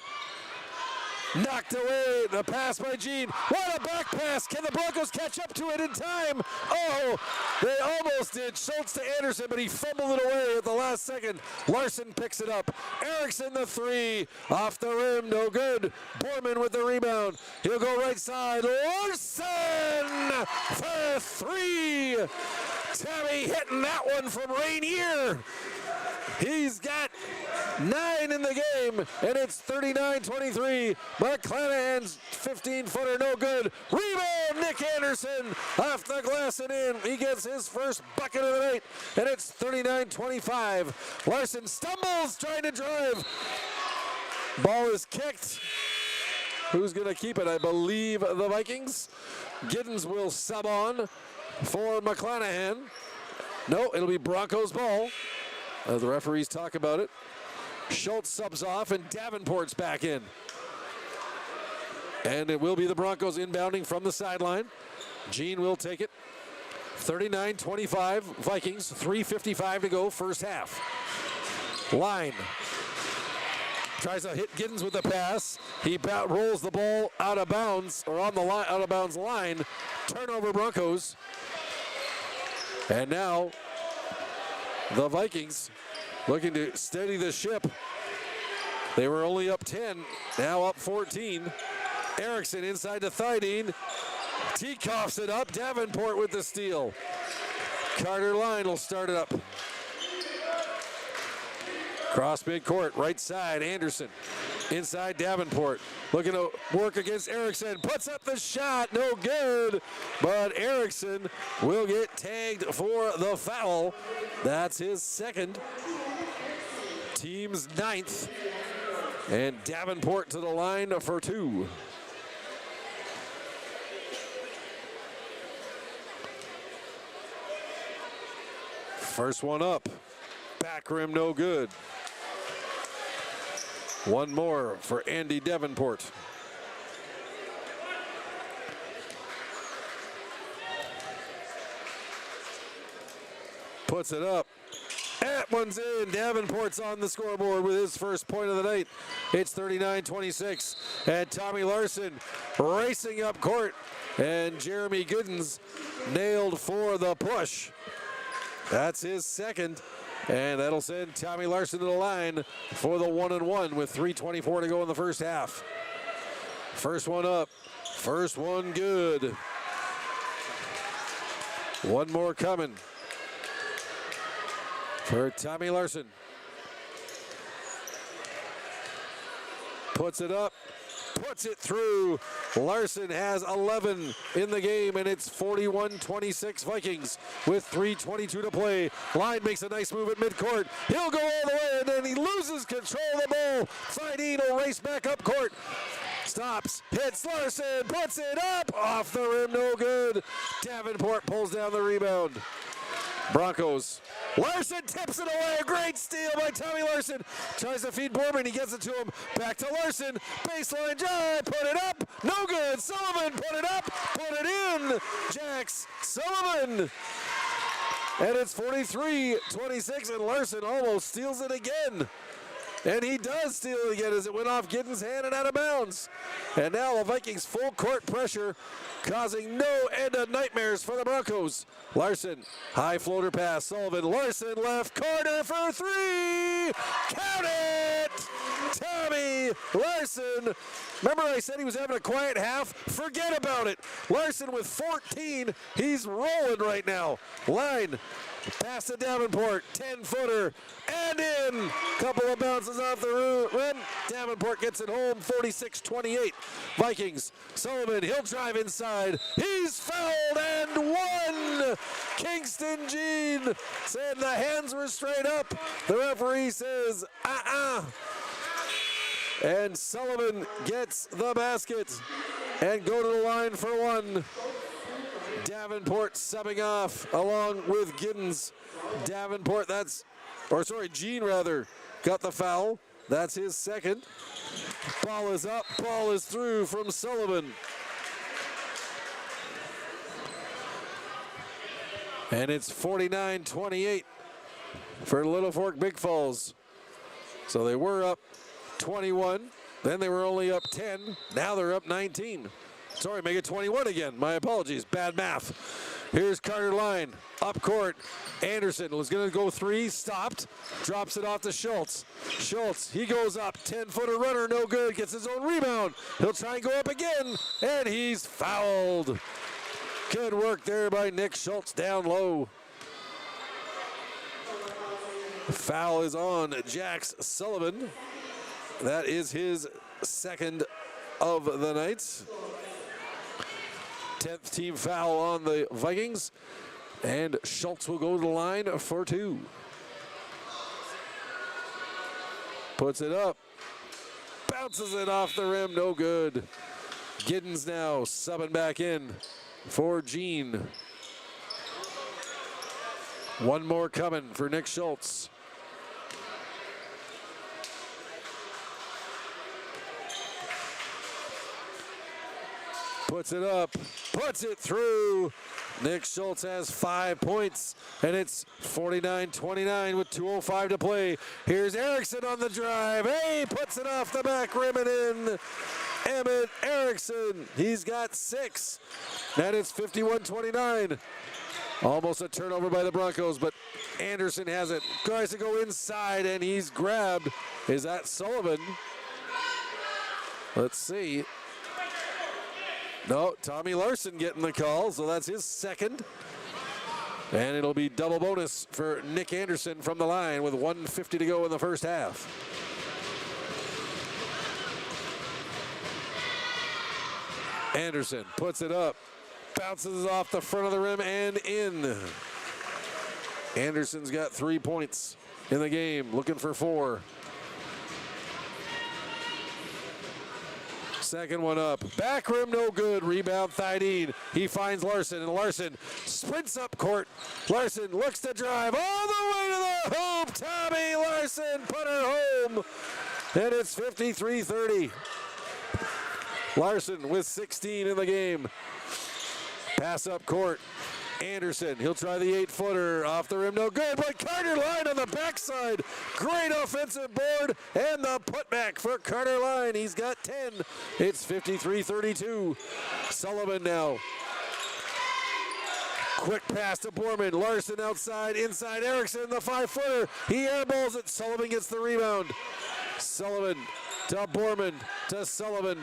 S1: Knocked away, the pass by Gene. What a back pass. Can the Broncos catch up to it in time? Oh, they almost did. Schultz to Anderson, but he fumbled it away at the last second. Larson picks it up. Erickson the 3. Off the rim, no good. Borman with the rebound. He'll go right side. Larson for 3. Tammy hitting that one from Rainier. He's got 9 in the game, and it's 39-23. McClanahan's 15-footer, no good. Rebound, Nick Anderson off the glass and in. He gets his first bucket of the night, and it's 39-25. Larson stumbles trying to drive. Ball is kicked. Who's going to keep it? I believe the Vikings. Giddens will sub on for McClanahan. No, it'll be Broncos ball. The referees talk about it. Schultz subs off and Davenport's back in. And it will be the Broncos inbounding from the sideline. Gene will take it. 39-25 Vikings, 3:55 to go first half. Line. Tries to hit Giddens with the pass. He rolls the ball out of bounds, or on the line, out of bounds line. Turnover Broncos. And now the Vikings looking to steady the ship. They were only up 10, now up 14. Erickson inside to Thydeen. Teakoffs it up. Davenport with the steal. Carter Line will start it up. Cross midcourt, right side, Anderson. Inside Davenport. Looking to work against Erickson. Puts up the shot, no good. But Erickson will get tagged for the foul. That's his second. Team's 9th. And Davenport to the line for 2. First one up. Back rim, no good. One more for Andy Davenport. Puts it up. That one's in. Davenport's on the scoreboard with his first point of the night. It's 39-26. And Tommy Larson racing up court. And Jeremy Giddens nailed for the push. That's his second. And that'll send Tommy Larson to the line for the 1-and-1 with 3:24 to go in the first half. First one up. First one good. One more coming for Tommy Larson. Puts it up. Puts it through. Larson has 11 in the game, and it's 41-26 Vikings with 3:22 to play. Line makes a nice move at midcourt. He'll go all the way, and then he loses control of the ball. Thydeen will race back up court. Stops, hits Larson, puts it up, off the rim, no good. Davenport pulls down the rebound. Broncos. Larson tips it away. A great steal by Tommy Larson. Tries to feed Borman. He gets it to him. Back to Larson. Baseline drive. Put it up. No good. Sullivan put it up. Put it in. Jacks Sullivan. And it's 43-26, and Larson almost steals it again. And he does steal it again as it went off Giddens' hand and out of bounds. And now the Vikings full court pressure, causing no end of nightmares for the Broncos. Larson, high floater pass. Sullivan, Larson left corner for 3. Count it! Tommy Larson. Remember I said he was having a quiet half? Forget about it. Larson with 14. He's rolling right now. Line. Pass to Davenport, 10-footer, and in. Couple of bounces off the rim. Davenport gets it home, 46-28. Vikings, Sullivan, he'll drive inside. He's fouled and one. Kingston Jean said the hands were straight up. The referee says, And Sullivan gets the basket and go to the line for 1. Davenport subbing off along with Giddens. Jean got the foul. That's his second. Ball is up, ball is through from Sullivan. And it's 49-28 for Littlefork-Big Falls. So they were up 21, then they were only up 10, now they're up 19. Sorry, make it 21 again. My apologies. Bad math. Here's Carter Line. Up court. Anderson was going to go 3. Stopped. Drops it off to Schultz. Schultz, he goes up. 10-footer runner, no good. Gets his own rebound. He'll try and go up again. And he's fouled. Good work there by Nick Schultz down low. Foul is on Jax Sullivan. That is his second of the night. 10th team foul on the Vikings. And Schultz will go to the line for 2. Puts it up. Bounces it off the rim, no good. Giddens now subbing back in for Gene. One more coming for Nick Schultz. Puts it up, puts it through. Nick Schultz has 5 points, and it's 49-29 with 2:05 to play. Here's Erickson on the drive. Hey, puts it off the back rim and in. Emmett Erickson, he's got 6. And it's 51-29. Almost a turnover by the Broncos, but Anderson has it. Tries to go inside, and he's grabbed. Is that Sullivan? Let's see. No, Tommy Larson getting the call, so that's his second. And it'll be double bonus for Nick Anderson from the line with 1:50 to go in the first half. Anderson puts it up, bounces off the front of the rim and in. Anderson's got 3 points in the game, looking for 4. Second one up. Back rim, no good. Rebound, Thydeen. He finds Larson, and Larson sprints up court. Larson looks to drive all the way to the hoop. Tommy Larson put her home. And it's 53-30. Larson with 16 in the game. Pass up court. Anderson, he'll try the 8-footer off the rim, no good, but Carter Line on the backside. Great offensive board, and the putback for Carter Line. He's got 10. It's 53-32. Sullivan now. Quick pass to Borman. Larson outside, inside Erickson, the 5-footer. He airballs it. Sullivan gets the rebound. Sullivan to Borman to Sullivan.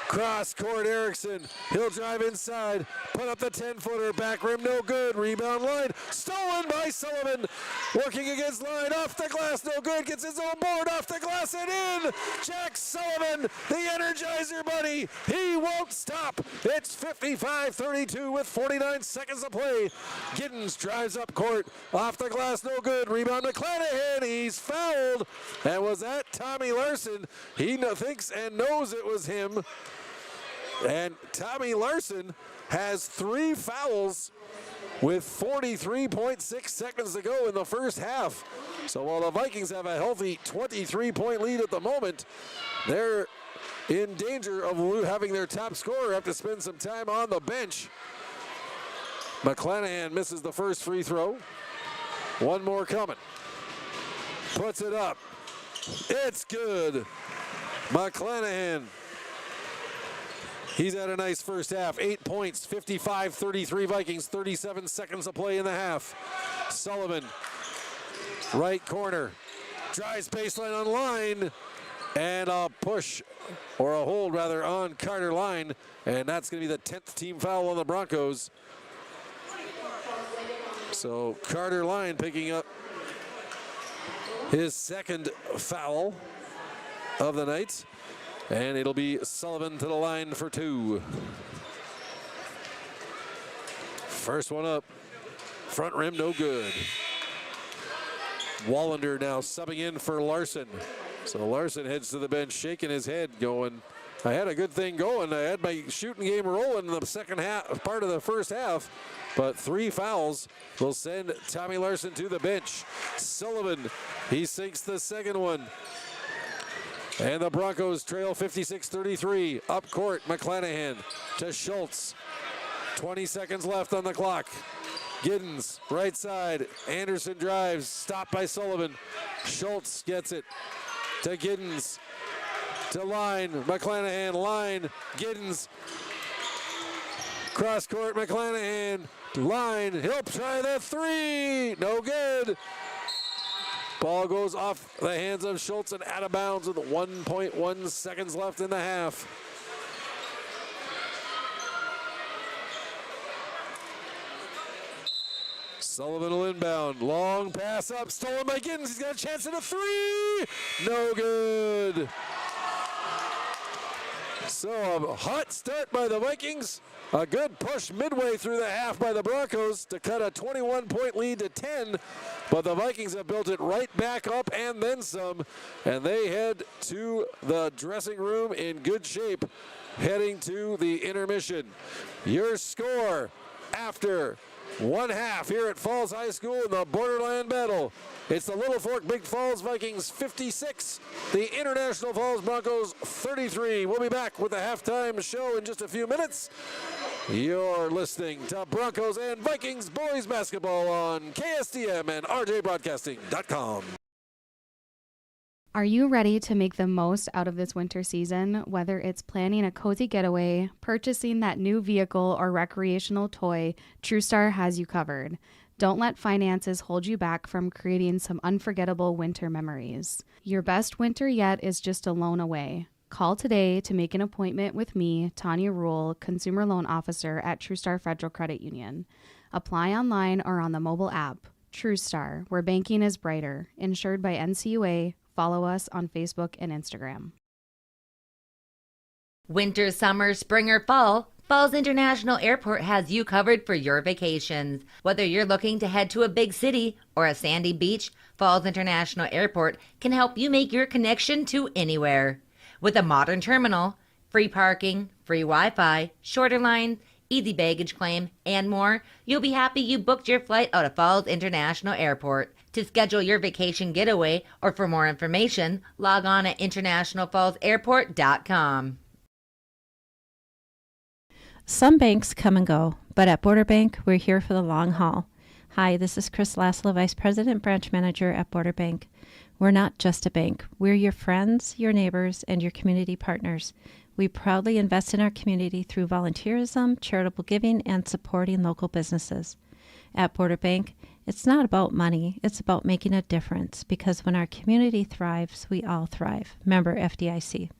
S1: Cross court, Erickson. He'll drive inside. Put up the 10-footer. Back rim, no good. Rebound Line. Stolen by Sullivan. Working against Line. Off the glass, no good. Gets his own board off the glass and in. Jack Sullivan, the Energizer Bunny. He won't stop. It's 55-32 with 49 seconds to play. Giddens drives up court. Off the glass, no good. Rebound McClanahan. He's fouled. And was that Tommy Larson? He thinks and knows it was him. And Tommy Larson has 3 fouls with 43.6 seconds to go in the first half. So while the Vikings have a healthy 23-point lead at the moment, they're in danger of having their top scorer have to spend some time on the bench. McClanahan misses the first free throw. One more coming. Puts it up. It's good. McClanahan. He's had a nice first half. 8 points, 55-33 Vikings, 37 seconds to play in the half. Sullivan, right corner, drives baseline on Line, and a push, or a hold rather, on Carter Line, and that's going to be the 10th team foul on the Broncos. So Carter Line picking up his second foul of the night. And it'll be Sullivan to the line for 2. First one up. Front rim, no good. Wallander now subbing in for Larson. So Larson heads to the bench, shaking his head, going, I had a good thing going. I had my shooting game rolling in the second half, part of the first half. But 3 fouls will send Tommy Larson to the bench. Sullivan, he sinks the second one. And the Broncos trail 56-33. Up court, McClanahan to Schultz. 20 seconds left on the clock. Giddens, right side. Anderson drives, stopped by Sullivan. Schultz gets it to Giddens. To Line, McClanahan, Line, Giddens. Cross court, McClanahan, Line. He'll try the 3. No good. Ball goes off the hands of Schultz and out of bounds with 1.1 seconds left in the half. Sullivan will inbound. Long pass up. Stolen by Giddens. He's got a chance at a three. No good. So a hot start by the Vikings. A good push midway through the half by the Broncos to cut a 21-point lead to 10. But the Vikings have built it right back up and then some. And they head to the dressing room in good shape, heading to the intermission. Your score after one half here at Falls High School in the Borderland Battle. It's the Littlefork-Big Falls Vikings 56, the International Falls Broncos 33. We'll be back with the halftime show in just a few minutes. You're listening to Broncos and Vikings boys basketball on KSDM and RJBroadcasting.com.
S10: Are you ready to make the most out of this winter season? Whether it's planning a cozy getaway, purchasing that new vehicle, or recreational toy, TrueStar has you covered. Don't let finances hold you back from creating some unforgettable winter memories. Your best winter yet is just a loan away. Call today to make an appointment with me, Tanya Rule, Consumer Loan Officer at TrueStar Federal Credit Union. Apply online or on the mobile app. TrueStar, where banking is brighter. Insured by NCUA. Follow us on Facebook and Instagram.
S2: Winter, summer, spring, or fall, Falls International Airport has you covered for your vacations. Whether you're looking to head to a big city or a sandy beach, Falls International Airport can help you make your connection to anywhere. With a modern terminal, free parking, free Wi-Fi, shorter lines, easy baggage claim, and more, you'll be happy you booked your flight out of Falls International Airport. To schedule your vacation getaway or for more information, log on at internationalfallsairport.com.
S5: Some banks come and go, but at Border Bank, we're here for the long haul. Hi, this is Chris Laszlo, Vice President, Branch Manager at Border Bank. We're not just a bank. We're your friends, your neighbors, and your community partners. We proudly invest in our community through volunteerism, charitable giving, and supporting local businesses. At Border Bank, it's not about money, it's about making a difference, because when our community thrives, we all thrive. Member FDIC.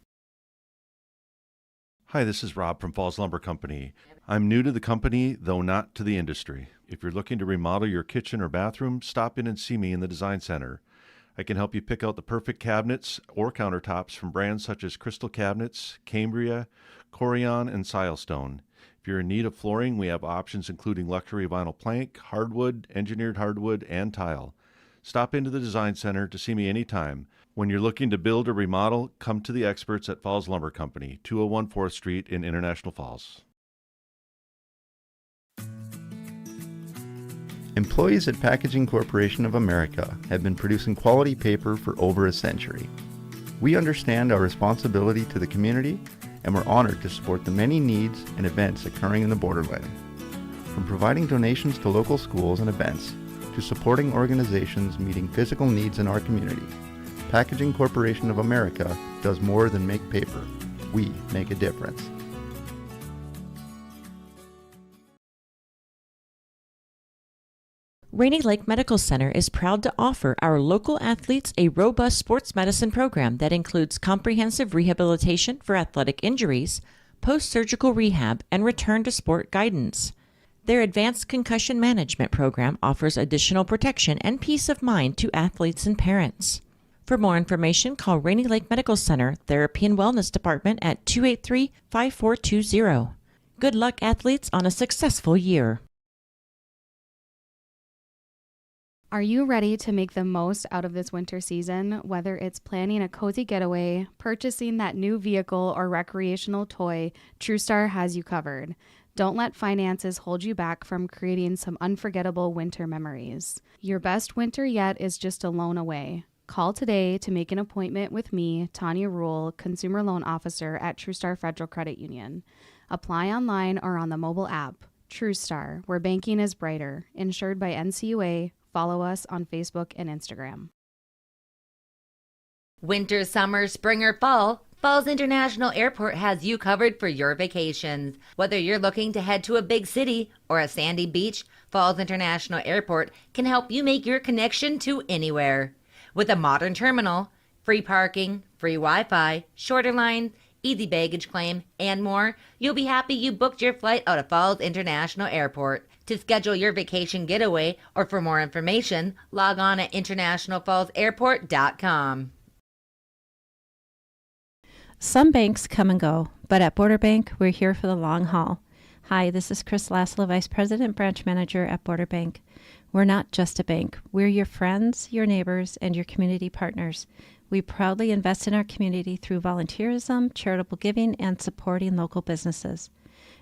S8: Hi, this is Rob from Falls Lumber Company. I'm new to the company, though not to the industry. If you're looking to remodel your kitchen or bathroom, stop in and see me in the Design Center. I can help you pick out the perfect cabinets or countertops from brands such as Crystal Cabinets, Cambria, Corian, and Silestone. If you're in need of flooring, we have options including luxury vinyl plank, hardwood, engineered hardwood, and tile. Stop into the Design Center to see me anytime. When you're looking to build or remodel, come to the experts at Falls Lumber Company, 201 4th Street in International Falls.
S9: Employees at Packaging Corporation of America have been producing quality paper for over a century. We understand our responsibility to the community, and we're honored to support the many needs and events occurring in the borderland. From providing donations to local schools and events, to supporting organizations meeting physical needs in our community, Packaging Corporation of America does more than make paper. We make a difference.
S6: Rainy Lake Medical Center is proud to offer our local athletes a robust sports medicine program that includes comprehensive rehabilitation for athletic injuries, post-surgical rehab, and return to sport guidance. Their advanced concussion management program offers additional protection and peace of mind to athletes and parents. For more information, call Rainy Lake Medical Center Therapy and Wellness Department at 283-5420. Good luck, athletes, on a successful year.
S10: Are you ready to make the most out of this winter season? Whether it's planning a cozy getaway, purchasing that new vehicle, or recreational toy, TrueStar has you covered. Don't let finances hold you back from creating some unforgettable winter memories. Your best winter yet is just a loan away. Call today to make an appointment with me, Tanya Rule, Consumer Loan Officer at TrueStar Federal Credit Union. Apply online or on the mobile app. TrueStar, where banking is brighter. Insured by NCUA. Follow us on Facebook and Instagram.
S2: Winter, summer, spring, or fall, Falls International Airport has you covered for your vacations. Whether you're looking to head to a big city or a sandy beach, Falls International Airport can help you make your connection to anywhere. With a modern terminal, free parking, free Wi-Fi, shorter lines, easy baggage claim, and more, you'll be happy you booked your flight out of Falls International Airport. To schedule your vacation getaway or for more information, log on at internationalfallsairport.com.
S5: Some banks come and go, but at Border Bank, we're here for the long haul. Hi, this is Chris Laszlo, Vice President, Branch Manager at Border Bank. We're not just a bank. We're your friends, your neighbors, and your community partners. We proudly invest in our community through volunteerism, charitable giving, and supporting local businesses.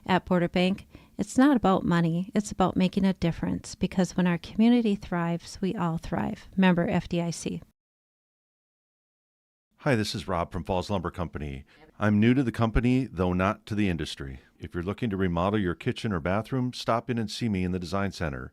S5: At Border Bank, it's not about money, it's about making a difference, because when our community thrives, we all thrive. Member FDIC.
S8: Hi, this is Rob from Falls Lumber Company. I'm new to the company, though not to the industry. If you're looking to remodel your kitchen or bathroom, stop in and see me in the Design Center.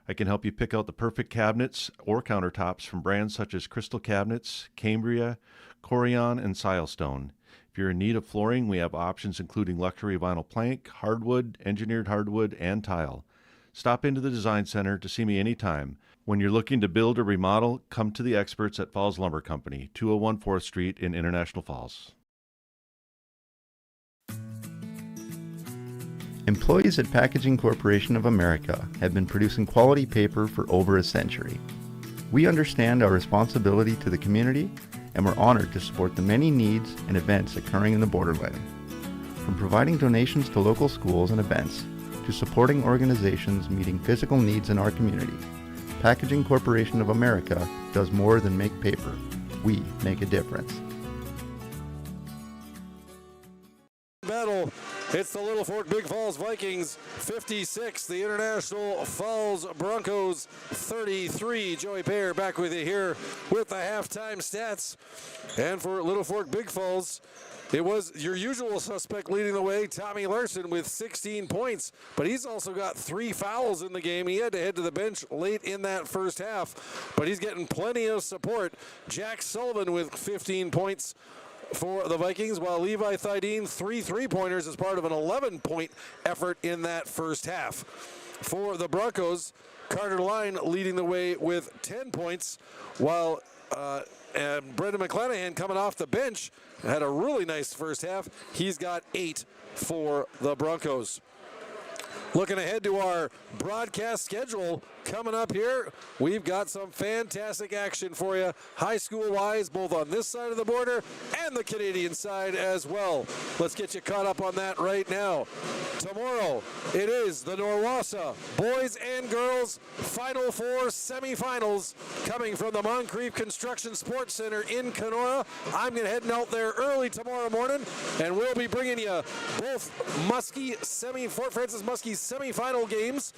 S8: I can help you pick out the perfect cabinets or countertops from brands such as Crystal Cabinets, Cambria, Corian, and Silestone. If you're in need of flooring, we have options including luxury vinyl plank, hardwood, engineered hardwood, and tile. Stop into the Design Center to see me anytime. When you're looking to build or remodel, come to the experts at Falls Lumber Company, 201 4th Street in International Falls.
S9: Employees at Packaging Corporation of America have been producing quality paper for over a century. We understand our responsibility to the community, and we're honored to support the many needs and events occurring in the borderland. From providing donations to local schools and events, to supporting organizations meeting physical needs in our community, Packaging Corporation of America does more than make paper. We make a difference.
S1: Battle. It's the Littlefork-Big Falls Vikings 56, the International Falls Broncos 33. Joey Payer back with you here with the halftime stats. And for Littlefork-Big Falls, it was your usual suspect leading the way, Tommy Larson, with 16 points. But he's also got 3 fouls in the game. He had to head to the bench late in that first half. But he's getting plenty of support. Jack Sullivan with 15 points for the Vikings, while Levi Thydeen 3 3-pointers as part of an 11-point effort in that first half. For the Broncos, Carter Line leading the way with 10 points, while Brendan McClanahan coming off the bench had a really nice first half. He's got 8 for the Broncos. Looking ahead to our broadcast schedule coming up here, we've got some fantastic action for you, high school-wise, both on this side of the border and the Canadian side as well. Let's get you caught up on that right now. Tomorrow, it is the Norwassa boys and girls Final Four semifinals coming from the Moncrief Construction Sports Center in Kenora. I'm going to head out there early tomorrow morning, and we'll be bringing you both Fort Francis Muskie semifinal games.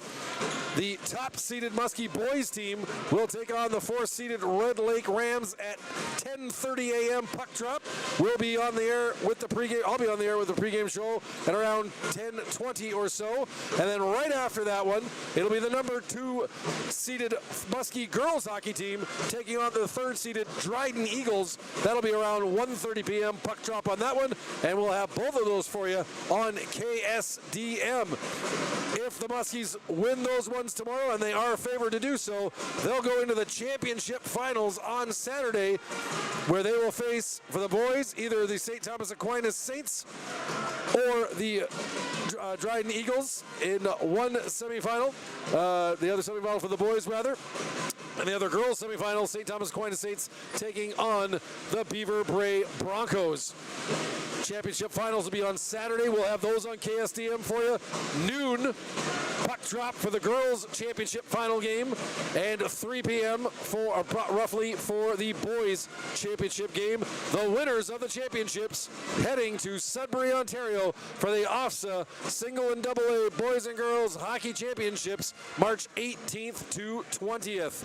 S1: The top-seeded Muskie boys team will take on the 4th-seeded Red Lake Rams at 10:30 a.m. puck drop. We'll be on the air with the pregame. I'll be on the air with the pregame show at around 10:20 or so, and then right after that one, it'll be the number 2-seeded Muskie girls hockey team taking on the 3rd-seeded Dryden Eagles. That'll be around 1:30 p.m. puck drop on that one, and we'll have both of those for you on KSDM. If the Muskies win those ones tomorrow, and they are favored to do so, they'll go into the championship finals on Saturday, where they will face, for the boys, either the St. Thomas Aquinas Saints or the Dryden Eagles in one semifinal. The other semifinal for the boys, rather. And the other girls semifinal, St. Thomas Aquinas Saints taking on the Beaver Bray Broncos. Championship finals will be on Saturday. We'll have those on KSDM for you. Noon, puck drop for the girls' championship final game, and 3 p.m. for roughly for the boys' championship game. The winners of the championships heading to Sudbury, Ontario for the OFSA Single and Double A Boys and Girls Hockey Championships, March 18th to 20th.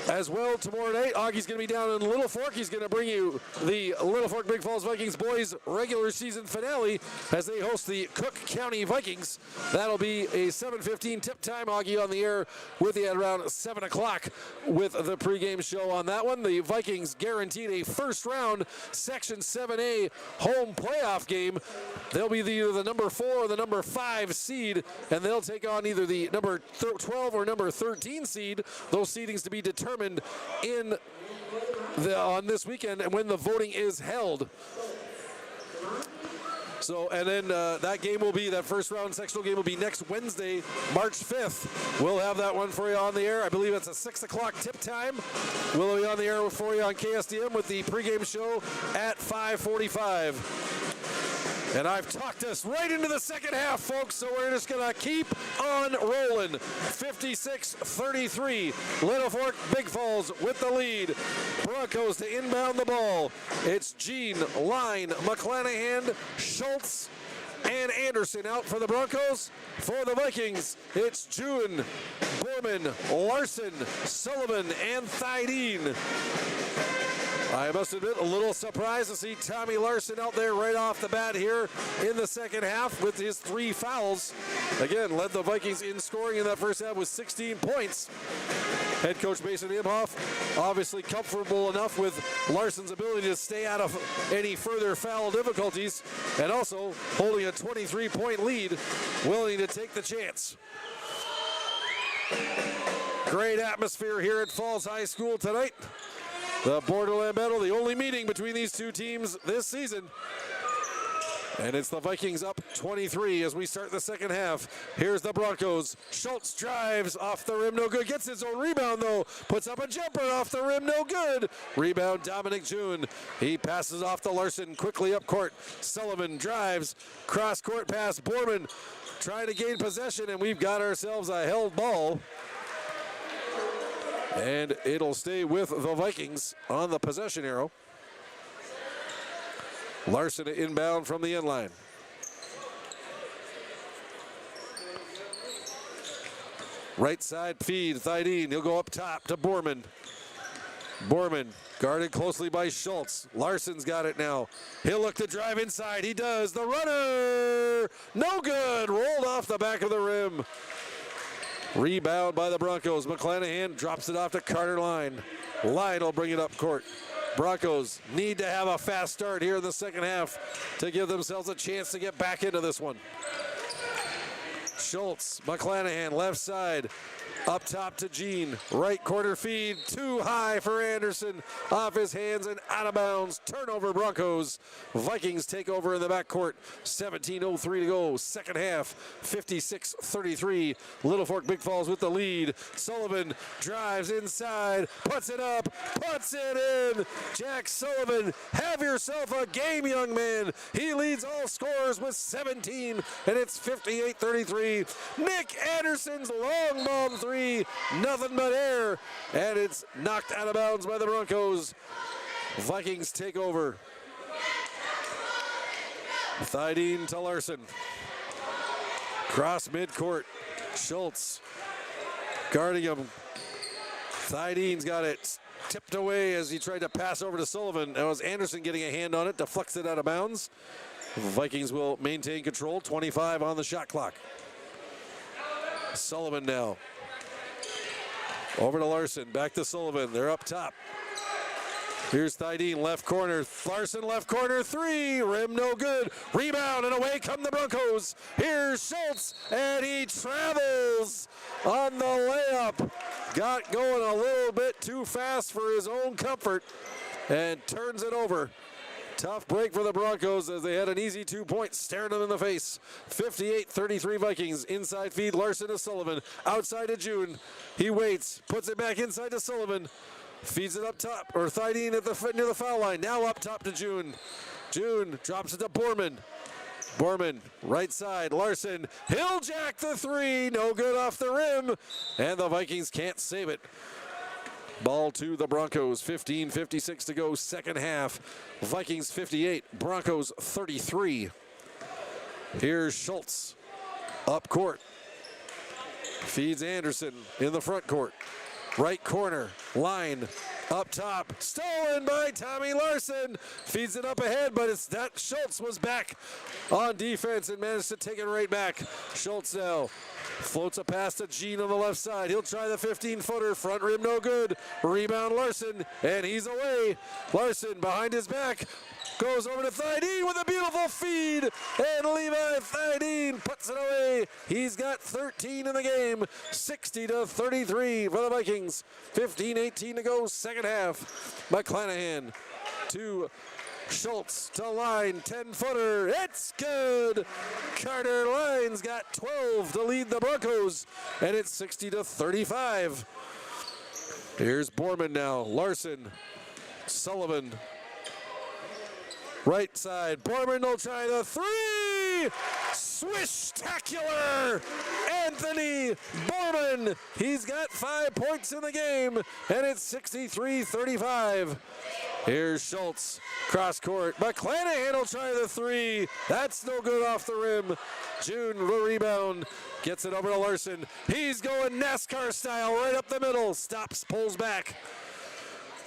S1: As well, tomorrow night, Augie's going to be down in Little Fork. He's going to bring you the Littlefork-Big Falls Vikings boys regular season finale as they host the Cook County Vikings. That'll be a 7:15 tip time. Augie on the air with you at around 7 o'clock with the pregame show on that one. The Vikings guaranteed a first-round Section 7A home playoff game. They'll be either the number 4 or the number 5 seed, and they'll take on either the number 12 or number 13 seed. Those seedings to be determined on this weekend and when the voting is held. So, and then that game will be, that first round sectional game will be next Wednesday, March 5th. We'll have that one for you on the air. I believe it's a 6 o'clock tip time. We'll be on the air for you on KSDM with the pregame show at 5:45. And I've talked us right into the second half, folks, so we're just going to keep on rolling. 56-33, Littlefork-Big Falls with the lead. Broncos to inbound the ball. It's Jean, Line, McClanahan, Schultz, and Anderson out for the Broncos. For the Vikings, it's June, Borman, Larson, Sullivan, and Thydeen. I must admit, a little surprised to see Tommy Larson out there right off the bat here in the second half with his 3 fouls. Again, led the Vikings in scoring in that first half with 16 points. Head coach Mason Imhoff obviously comfortable enough with Larson's ability to stay out of any further foul difficulties, and also holding a 23-point lead, willing to take the chance. Great atmosphere here at Falls High School tonight. The Borderland Battle, the only meeting between these two teams this season. And it's the Vikings up 23 as we start the second half. Here's the Broncos. Schultz drives off the rim, no good. Gets his own rebound, though. Puts up a jumper off the rim, no good. Rebound, Dominic June. He passes off to Larson, quickly up court. Sullivan drives, cross-court pass. Borman trying to gain possession, and we've got ourselves a held ball. And it'll stay with the Vikings on the possession arrow. Larson inbound from the end line. Right side feed, Thydeen. He'll go up top to Borman. Borman guarded closely by Schultz. Larson's got it now. He'll look to drive inside. He does. The runner, no good. Rolled off the back of the rim. Rebound by the Broncos. McClanahan drops it off to Carter Line. Line will bring it up court. Broncos need to have a fast start here in the second half to give themselves a chance to get back into this one. Schultz, McClanahan, left side. Up top to Jean. Right corner feed. Too high for Anderson. Off his hands and out of bounds. Turnover Broncos. Vikings take over in the backcourt. 17:03 to go. Second half. 56-33. Littlefork-Big Falls with the lead. Sullivan drives inside. Puts it up. Puts it in. Jack Sullivan, have yourself a game, young man. He leads all scorers with 17, and it's 58-33. Nick Anderson's long bomb three. Nothing but air, and it's knocked out of bounds by the Broncos. Vikings take over. Thydeen to Larson. Cross midcourt. Schultz guarding him. Thydeen's got it tipped away as he tried to pass over to Sullivan. That was Anderson getting a hand on it, deflects it out of bounds. Vikings will maintain control. 25 on the shot clock. Sullivan now. Over to Larson, back to Sullivan. They're up top. Here's Thydeen, left corner. Larson, left corner, three. Rim no good. Rebound, and away come the Broncos. Here's Schultz, and he travels on the layup. Got going a little bit too fast for his own comfort and turns it over. Tough break for the Broncos as they had an easy 2 points staring them in the face. 58-33 Vikings. Inside feed, Larson to Sullivan. Outside to June. He waits, puts it back inside to Sullivan. Feeds it up top, or Thydeen at near the foul line. Now up top to June. June drops it to Borman. Borman, right side, Larson. He'll jack the three. No good off the rim. And the Vikings can't save it. Ball to the Broncos. 15:56 to go, second half. Vikings 58, Broncos 33. Here's Schultz up court. Feeds Anderson in the front court. Right corner, Line up top. Stolen by Tommy Larson. Feeds it up ahead, but it's that Schultz was back on defense and managed to take it right back. Schultz now floats a pass to Jean on the left side. He'll try the 15-footer. Front rim no good. Rebound Larson, and he's away. Larson behind his back. Goes over to Thydeen with a beautiful feed. And Levi Thydeen puts it away. He's got 13 in the game. 60-33 for the Vikings. 15:18 to go, second half. McClanahan to Schultz to line, 10-footer. It's good. Carter Lyons got 12 to lead the Broncos, and it's 60-35. Here's Borman now. Larson, Sullivan. Right side. Borman will try the three. Swish-tacular. Anthony Borman. He's got 5 points in the game, and it's 63-35. Here's Schultz. Cross court. McClanahan will try the three. That's no good off the rim. June, the rebound. Gets it over to Larson. He's going NASCAR style right up the middle. Stops, pulls back.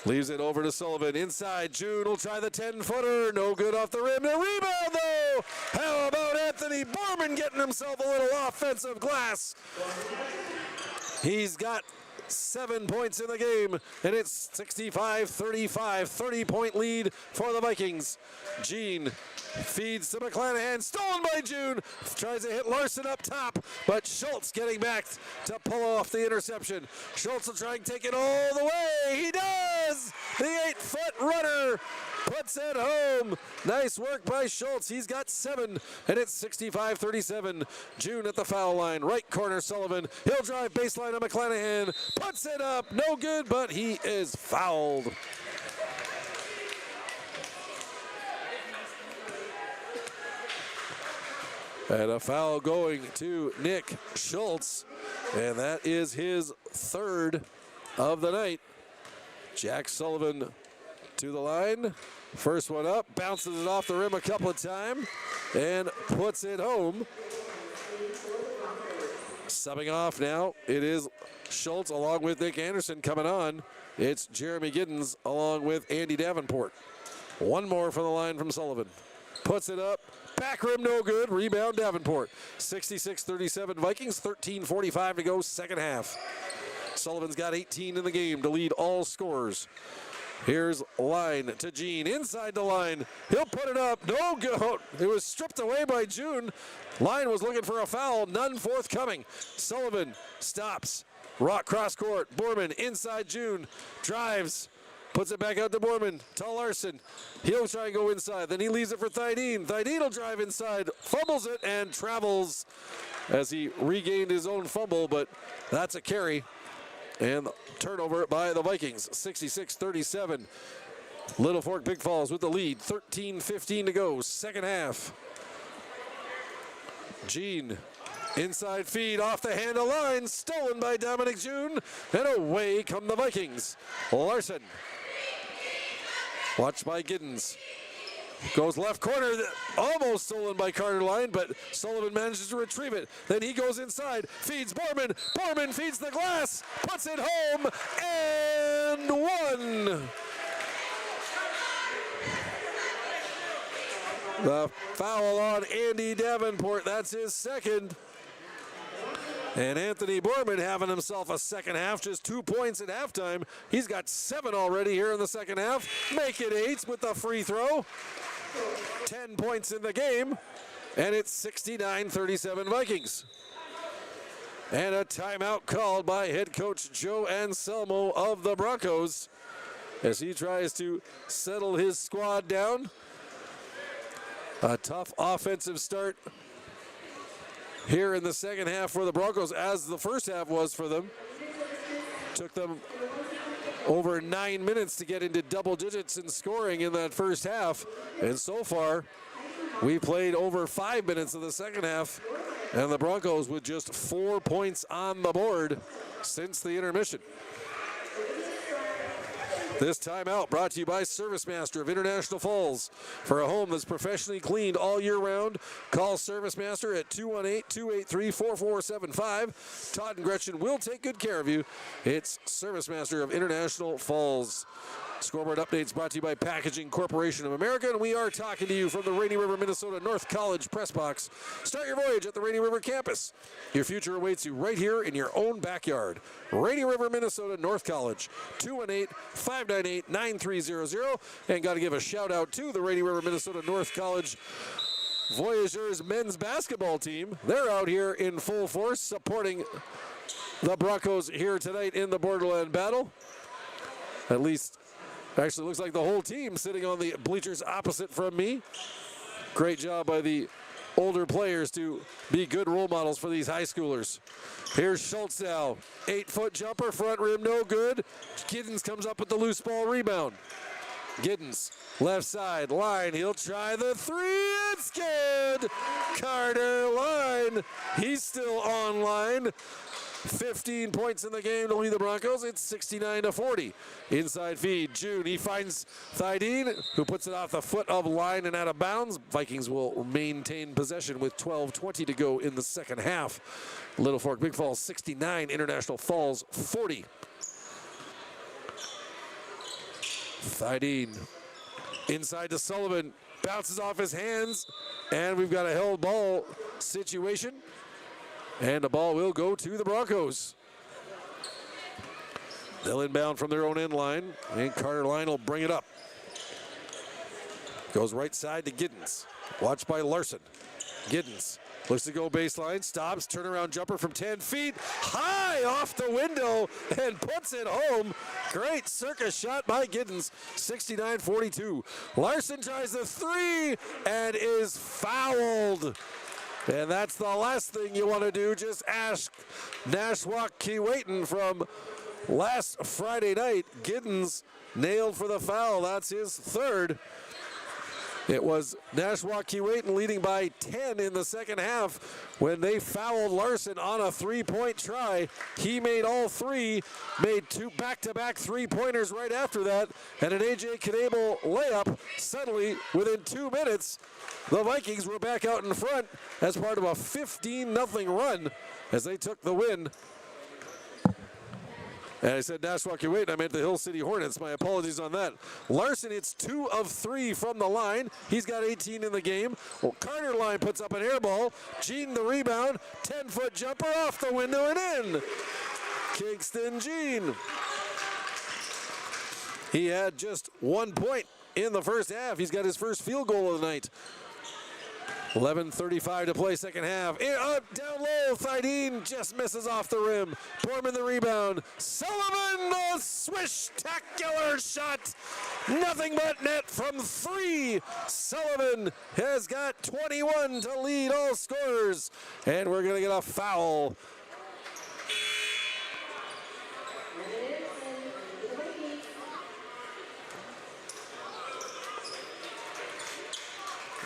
S1: Leaves it over to Sullivan. Inside, June will try the 10-footer. No good off the rim. The rebound, though. How about Anthony Borman getting himself a little offensive glass? He's got 7 points in the game, and it's 65-35, 30-point lead for the Vikings. Gene feeds to McClanahan, stolen by June, tries to hit Larson up top, but Schultz getting back to pull off the interception. Schultz will try and take it all the way. He does! The 8-foot runner puts it home. Nice work by Schultz. He's got 7, and it's 65-37. June at the foul line. Right corner, Sullivan. He'll drive baseline to McClanahan. Puts it up. No good, but he is fouled. And a foul going to Nick Schultz, and that is his 3rd of the night. Jack Sullivan to the line. First one up, bounces it off the rim a couple of times, and puts it home. Subbing off now, it is Schultz along with Nick Anderson coming on. It's Jeremy Giddens along with Andy Davenport. One more from the line from Sullivan. Puts it up. Back rim, no good. Rebound, Davenport. 66-37 Vikings, 13:45 to go, second half. Sullivan's got 18 in the game to lead all scorers. Here's Line to Gene, inside the line. He'll put it up, no good. It was stripped away by June. Line was looking for a foul, none forthcoming. Sullivan stops. Rock cross court. Borman inside June. Drives. Puts it back out to Borman. To Larson. He'll try and go inside. Then he leaves it for Thydeen. Thydeen will drive inside. Fumbles it and travels as he regained his own fumble, but that's a carry. And turnover by the Vikings. 66-37. Littlefork-Big Falls with the lead. 13:15 to go. Second half. Gene. Inside feed off the hand of Line. Stolen by Dominic June. And away come the Vikings. Larson. Watched by Giddens. Goes left corner, almost stolen by Carter Line, but Sullivan manages to retrieve it. Then he goes inside, feeds Borman. Borman feeds the glass, puts it home, and one. The foul on Andy Davenport, that's his 2nd. And Anthony Borman having himself a second half, just 2 points at halftime. He's got 7 already here in the second half. Make it 8 with the free throw. 10 points in the game, and it's 69-37 Vikings. And a timeout called by head coach Joe Anselmo of the Broncos as he tries to settle his squad down. A tough offensive start here in the second half for the Broncos, as the first half was for them. Took them over 9 minutes to get into double digits in scoring in that first half. And so far, we played over 5 minutes of the second half, and the Broncos with just 4 points on the board since the intermission. This timeout brought to you by ServiceMaster of International Falls. For a home that's professionally cleaned all year round, call ServiceMaster at 218-283-4475. Todd and Gretchen will take good care of you. It's ServiceMaster of International Falls. Scoreboard updates brought to you by Packaging Corporation of America, and we are talking to you from the Rainy River, Minnesota North College press box. Start your voyage at the Rainy River campus. Your future awaits you right here in your own backyard. Rainy River, Minnesota North College, 218-598-9300. And got to give a shout out to the Rainy River, Minnesota North College Voyageurs men's basketball team. They're out here in full force supporting the Broncos here tonight in the Borderland Battle. At least Actually, looks like the whole team sitting on the bleachers opposite from me. Great job by the older players to be good role models for these high schoolers. Here's Schultz now. 8-foot jumper, front rim, no good. Giddens comes up with the loose ball rebound. Giddens, left side, line. He'll try the three. It's good. Carter Line. He's still online. 15 points in the game to lead the Broncos. It's 69-40. Inside feed, June. He finds Thydeen, who puts it off the foot of Line and out of bounds. Vikings will maintain possession with 12:20 to go in the second half. Littlefork-Big Falls 69, International Falls 40. Thydeen inside to Sullivan. Bounces off his hands, and we've got a held ball situation. And the ball will go to the Broncos. They'll inbound from their own end line, and Carter Line will bring it up. Goes right side to Giddens. Watched by Larson. Giddens looks to go baseline, stops, turnaround jumper from 10 feet. High off the window and puts it home. Great circus shot by Giddens, 69-42. Larson tries the three and is fouled. And that's the last thing you want to do. Just ask Nashwauk-Keewatin from last Friday night. Giddens nailed for the foul. That's his third. It was Nashwauk-Keewatin leading by 10 in the second half when they fouled Larson on a three-point try. He made all three, made two back-to-back three-pointers right after that, and an A.J. Knable layup. Suddenly, within 2 minutes, the Vikings were back out in front as part of a 15-0 run as they took the win. And I said Nashwauk-Keewatin, I meant the Hill City Hornets. My apologies on that. Larson hits 2 of 3 from the line. He's got 18 in the game. Well, Carter Line puts up an air ball. Jean the rebound. 10-foot jumper off the window and in. Kingston Jean. He had just 1 point in the first half. He's got his first field goal of the night. 11:35 to play second half. Down low, Thydeen just misses off the rim. Borman the rebound. Sullivan, the swish-tacular shot. Nothing but net from 3. Sullivan has got 21 to lead all scorers. And we're going to get a foul.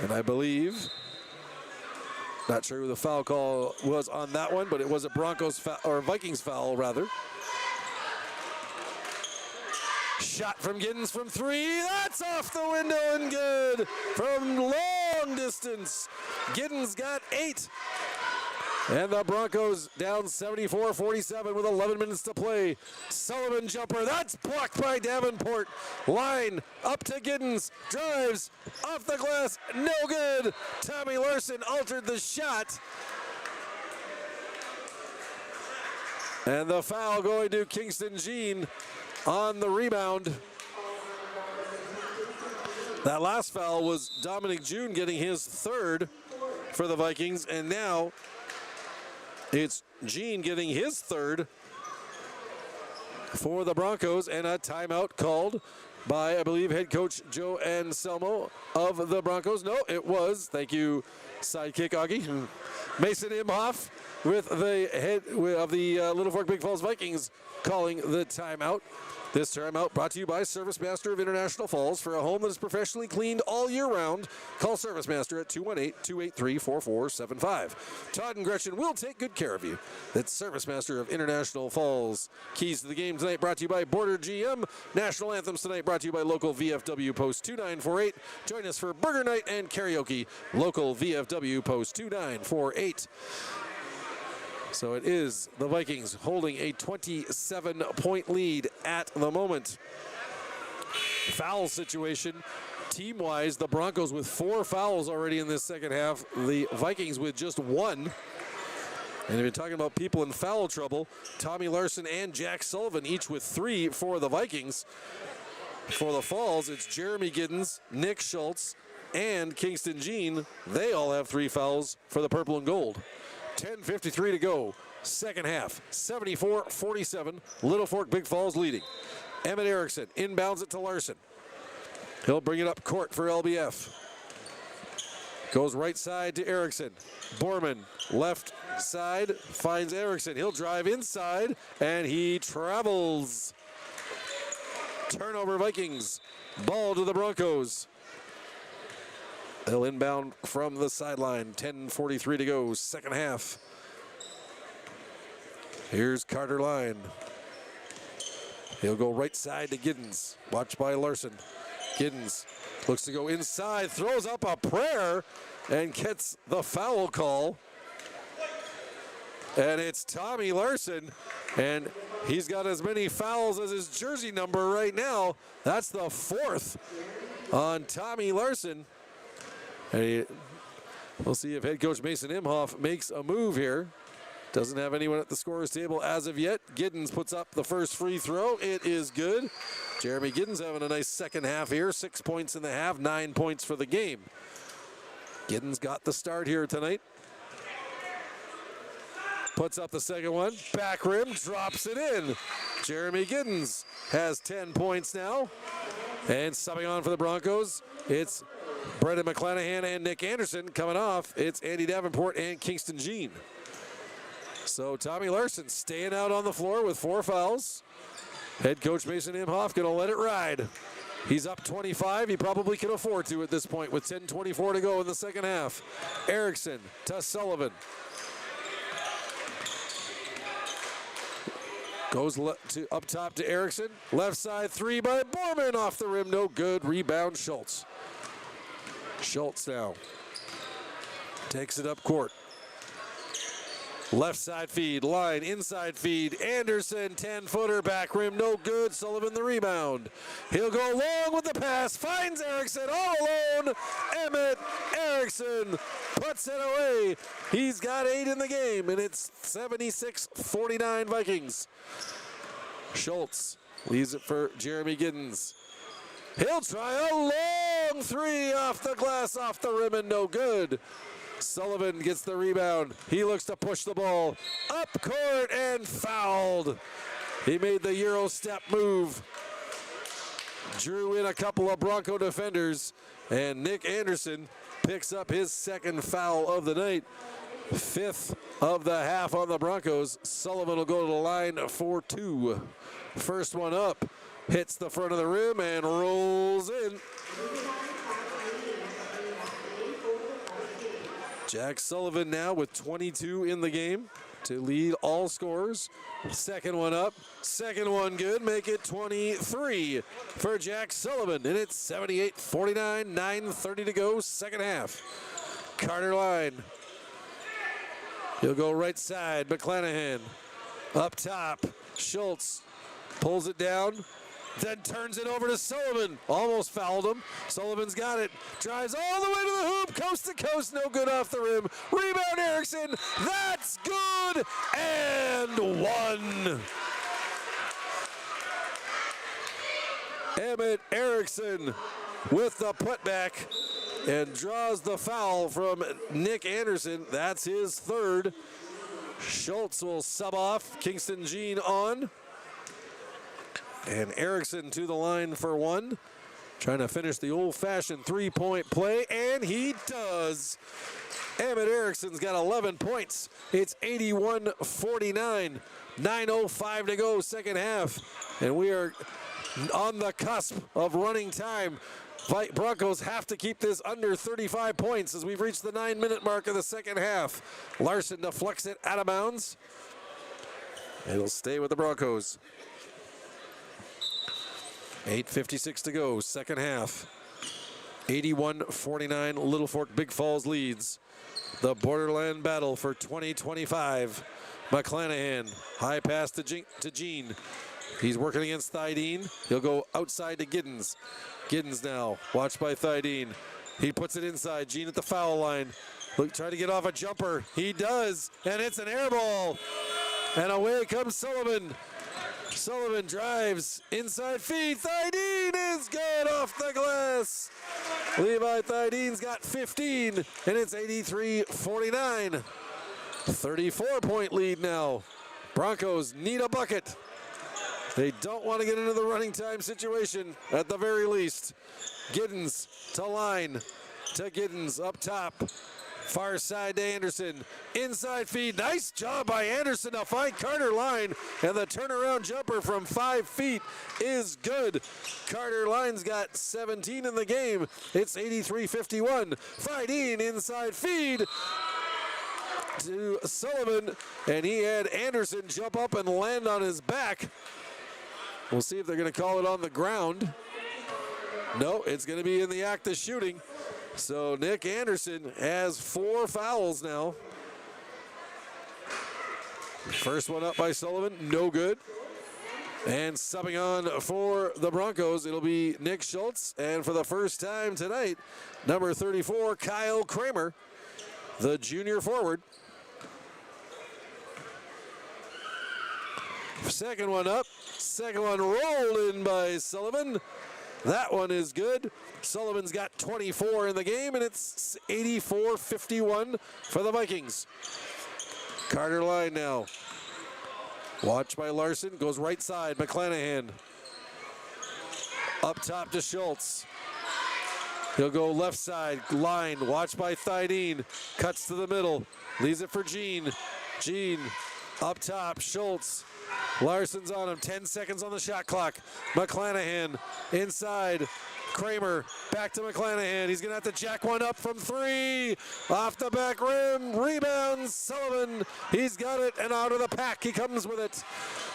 S1: And I believe, not sure who the foul call was on that one, but it was a Broncos foul, or Vikings foul rather. Shot from Giddens from 3. That's off the window and good from long distance. Giddens got 8. And the Broncos down 74-47 with 11 minutes to play. Sullivan jumper, that's blocked by Davenport. Line up to Giddens, drives off the glass, no good. Tommy Larson altered the shot. And the foul going to Kingston Jean on the rebound. That last foul was Dominic June getting his third for the Vikings, and now it's Jean getting his third for the Broncos, and a timeout called by, I believe, head coach Joe Anselmo of the Broncos. No, it was, thank you, sidekick Augie, Mason Imhoff with the head of the Littlefork-Big Falls Vikings calling the timeout. This timeout brought to you by Service Master of International Falls. For a home that is professionally cleaned all year round, call Service Master at 218-283-4475. Todd and Gretchen will take good care of you. That's Service Master of International Falls. Keys to the game tonight brought to you by Border GM. National Anthems tonight brought to you by local VFW Post 2948. Join us for Burger Night and Karaoke. Local VFW Post 2948. So it is the Vikings holding a 27-point lead at the moment. Foul situation, team-wise, the Broncos with 4 fouls already in this second half. The Vikings with just 1. And if you're talking about people in foul trouble, Tommy Larson and Jack Sullivan each with 3 for the Vikings. For the Falls, it's Jeremy Giddens, Nick Schultz, and Kingston Jean. They all have 3 fouls for the purple and gold. 10:53 to go. Second half, 74-47. Littlefork-Big Falls leading. Emmett Erickson inbounds it to Larson. He'll bring it up court for LBF. Goes right side to Erickson. Borman, left side, finds Erickson. He'll drive inside, and he travels. Turnover Vikings. Ball to the Broncos. They'll inbound from the sideline. 10:43 to go, second half. Here's Carter Line. He'll go right side to Giddens. Watched by Larson. Giddens looks to go inside, throws up a prayer, and gets the foul call. And it's Tommy Larson, and he's got as many fouls as his jersey number right now. That's the 4th on Tommy Larson. And we'll see if head coach Mason Imhoff makes a move here. Doesn't have anyone at the scorer's table as of yet. Giddens puts up the first free throw. It is good. Jeremy Giddens having a nice second half here. 6 points in the half, 9 points for the game. Giddens got the start here tonight. Puts up the second one. Back rim, drops it in. Jeremy Giddens has 10 points now. And subbing on for the Broncos, it's Brendan McClanahan and Nick Anderson. Coming off, it's Andy Davenport and Kingston Jean. So Tommy Larson staying out on the floor with 4 fouls. Head coach Mason Imhoff gonna let it ride. He's up 25. He probably can afford to at this point with 10:24 to go in the second half. Erickson to Sullivan. Goes up top to Erickson. Left side 3 by Borman off the rim. No good. Rebound Schultz. Schultz now takes it up court. Left side feed, Line, inside feed. Anderson, 10-footer, back rim, no good. Sullivan the rebound. He'll go long with the pass, finds Erickson all alone. Emmett Erickson puts it away. He's got 8 in the game, and it's 76-49 Vikings. Schultz leaves it for Jeremy Giddens. He'll try a long 3 off the glass, off the rim, and no good. Sullivan gets the rebound. He looks to push the ball up court and fouled. He made the Euro step move. Drew in a couple of Bronco defenders, and Nick Anderson picks up his second foul of the night. 5th of the half on the Broncos. Sullivan will go to the line for 2. First one up, hits the front of the rim and rolls in. Jack Sullivan now with 22 in the game to lead all scorers. Second one up, second one good, make it 23 for Jack Sullivan. And it's 78-49, 9:30 to go, second half. Carter Line. He'll go right side, McClanahan. Up top, Schultz pulls it down, then turns it over to Sullivan. Almost fouled him. Sullivan's got it. Drives all the way to the hoop. Coast to coast. No good off the rim. Rebound Erickson. That's good. And 1. Emmett Erickson with the putback and draws the foul from Nick Anderson. That's his 3rd. Schultz will sub off. Kingston Jean on. And Erickson to the line for 1. Trying to finish the old-fashioned 3-point play, and he does. Emmett Erickson's got 11 points. It's 81-49. 9:05 to go, second half. And we are on the cusp of running time. Broncos have to keep this under 35 points as we've reached the 9-minute mark of the second half. Larson deflects it out of bounds. It'll stay with the Broncos. 8:56 to go, second half. 81-49, Littlefork-Big Falls leads. The Borderland battle for 2025. McClanahan, high pass to Jean. He's working against Thydeen. He'll go outside to Giddens. Giddens now, watched by Thydeen. He puts it inside, Jean at the foul line. Look, try to get off a jumper. He does, and it's an air ball. And away comes Sullivan. Sullivan drives, inside feed, Thydeen is good off the glass. Levi Thydeen's got 15, and it's 83-49. 34-point lead now. Broncos need a bucket. They don't want to get into the running time situation at the very least. Giddens to line to Giddens up top. Far side to Anderson. Inside feed. Nice job by Anderson to find Carter Line. And the turnaround jumper from 5 feet is good. Carter Line's got 17 in the game. It's 83-51. Fideen inside feed to Sullivan. And he had Anderson jump up and land on his back. We'll see if they're going to call it on the ground. No, it's going to be in the act of shooting. So Nick Anderson has 4 fouls now. First one up by Sullivan, no good. And subbing on for the Broncos, it'll be Nick Schultz. And for the first time tonight, number 34, Kyle Kramer, the junior forward. Second one up, second one rolled in by Sullivan. That one is good. Sullivan's got 24 in the game, and it's 84-51 for the Vikings. Carter Line now. Watched by Larson, goes right side, McClanahan. Up top to Schultz. He'll go left side, Line, watched by Thydeen. Cuts to the middle, leaves it for Gene. Gene, up top, Schultz. Larson's on him, 10 seconds on the shot clock. McClanahan inside. Kramer back to McClanahan. He's gonna have to jack one up from 3. Off the back rim, rebounds Sullivan. He's got it, and out of the pack he comes with it.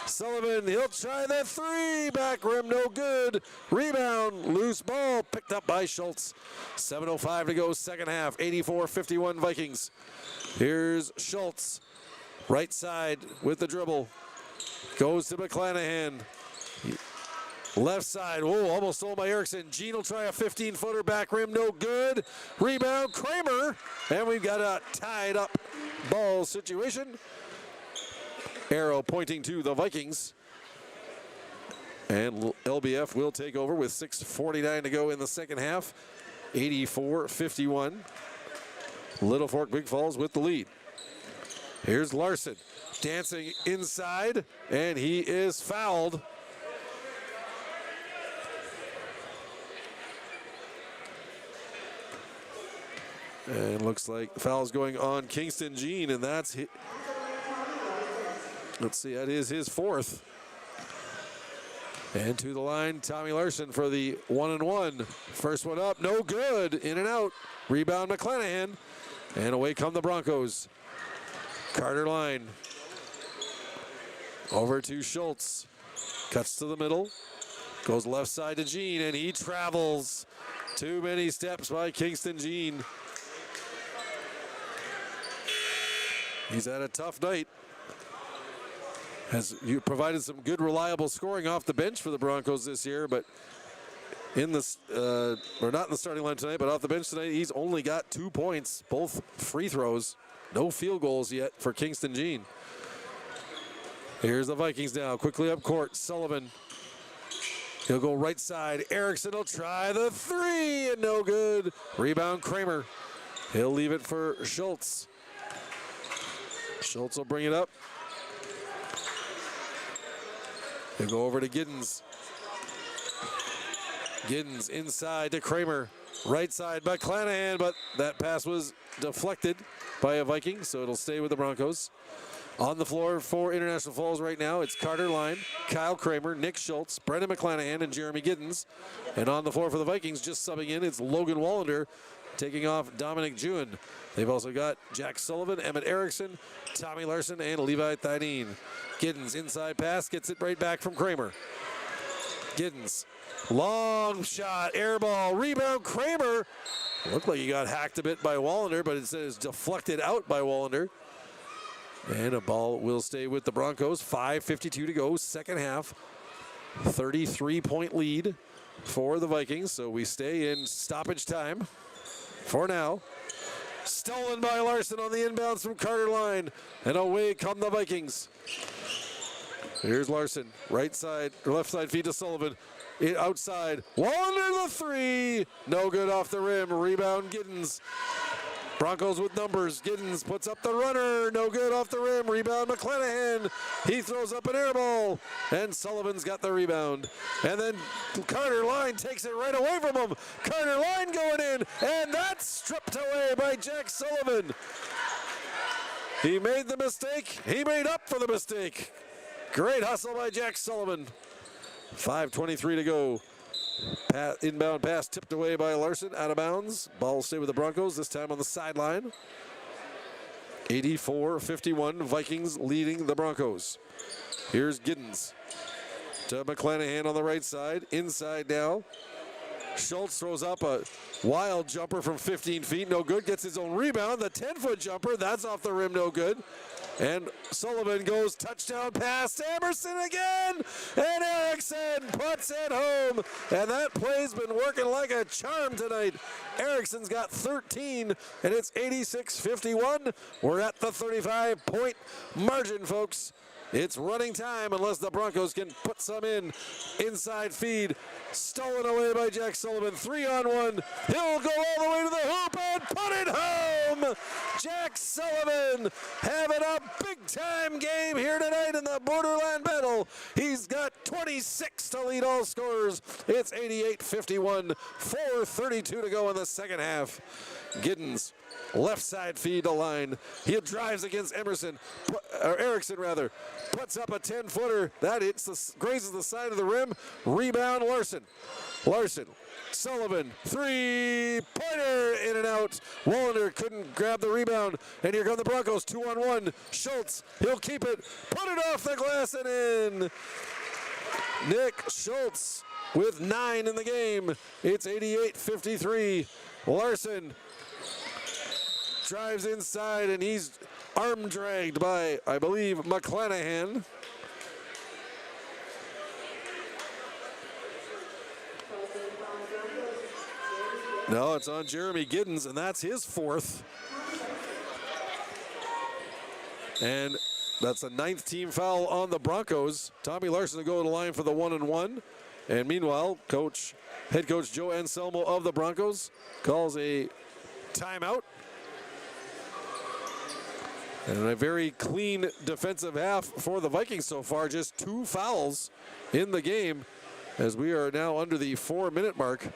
S1: Sullivan, he'll try the 3. Back rim, no good. Rebound, loose ball, picked up by Schultz. 7:05 to go, second half, 84-51 Vikings. Here's Schultz, right side with the dribble. Goes to McClanahan. Left side, whoa, almost stole by Erickson. Gene will try a 15-footer back rim, no good. Rebound, Kramer. And we've got a tied up ball situation. Arrow pointing to the Vikings. And LBF will take over with 6:49 to go in the second half. 84-51. Littlefork-Big Falls with the lead. Here's Larson. Dancing inside, and he is fouled. And looks like foul's going on Kingston Gene, and that's, let's see, that is his 4th. And to the line, Tommy Larson for the 1-and-1. First one up, no good, in and out. Rebound McClanahan, and away come the Broncos. Carter Line. Over to Schultz. Cuts to the middle. Goes left side to Gene, and he travels. Too many steps by Kingston Gene. He's had a tough night. Has you provided some good, reliable scoring off the bench for the Broncos this year, but in this, or not in the starting line tonight, but off the bench tonight, he's only got 2 points, both free throws. No field goals yet for Kingston Gene. Here's the Vikings now, quickly up court, Sullivan. He'll go right side, Erickson will try the 3, and no good. Rebound Kramer. He'll leave it for Schultz. Schultz will bring it up. He'll go over to Giddens. Giddens inside to Kramer. Right side by McClanahan, but that pass was deflected by a Viking, so it'll stay with the Broncos. On the floor for International Falls right now, it's Carter Line, Kyle Kramer, Nick Schultz, Brendan McClanahan, and Jeremy Giddens. And on the floor for the Vikings, just subbing in, it's Logan Wallander taking off Dominic Jewin. They've also got Jack Sullivan, Emmett Erickson, Tommy Larson, and Levi Thydeen. Giddens inside pass, gets it right back from Kramer. Giddens, long shot, air ball, rebound, Kramer. Looked like he got hacked a bit by Wallander, but instead it's deflected out by Wallander. And a ball will stay with the Broncos. 5:52 to go, second half. 33-point lead for the Vikings, so we stay in stoppage time for now. Stolen by Larson on the inbounds from Carter Line, and away come the Vikings. Here's Larson, right side, or left side feed to Sullivan. Outside, Wallander the 3, no good off the rim. Rebound Giddens. Broncos with numbers. Giddens puts up the runner. No good off the rim. Rebound McClanahan. He throws up an air ball. And Sullivan's got the rebound. And then Carter Line takes it right away from him. Carter Line going in. And that's stripped away by Jack Sullivan. He made the mistake. He made up for the mistake. Great hustle by Jack Sullivan. 5:23 to go. Inbound pass tipped away by Larson, out of bounds. Ball will stay with the Broncos, this time on the sideline. 84-51, Vikings leading the Broncos. Here's Giddens to McClanahan on the right side. Inside now. Schultz throws up a wild jumper from 15 feet, no good. Gets his own rebound. The 10-foot jumper, that's off the rim, no good. And Sullivan goes touchdown pass to Emerson again. And Erickson puts it home. And that play's been working like a charm tonight. Erickson's got 13, and it's 86-51. We're at the 35-point margin, folks. It's running time unless the Broncos can put some in. Inside feed, stolen away by Jack Sullivan. 3-on-1. He'll go all the way to the hoop and put it home. Jack Sullivan having a big-time game here tonight in the Borderland Battle. He's got 26 to lead all scorers. It's 88-51. 4:32 to go in the second half. Giddens. Left side feed to Line. He drives against Erickson, puts up a 10-footer. That grazes the side of the rim. Rebound Larson. Sullivan, three-pointer, in and out. Wallander couldn't grab the rebound. And here come the Broncos, 2-on-1. Schultz, he'll keep it. Put it off the glass and in. Nick Schultz with 9 in the game. It's 88-53. Larson drives inside, and he's arm dragged by, I believe, McClanahan. No, it's on Jeremy Giddens, and that's his 4th. And that's a 9th team foul on the Broncos. Tommy Larson will go to the line for the 1-and-1. And meanwhile, head coach Joe Anselmo of the Broncos calls a timeout. And a very clean defensive half for the Vikings so far. Just 2 fouls in the game as we are now under the 4-minute mark.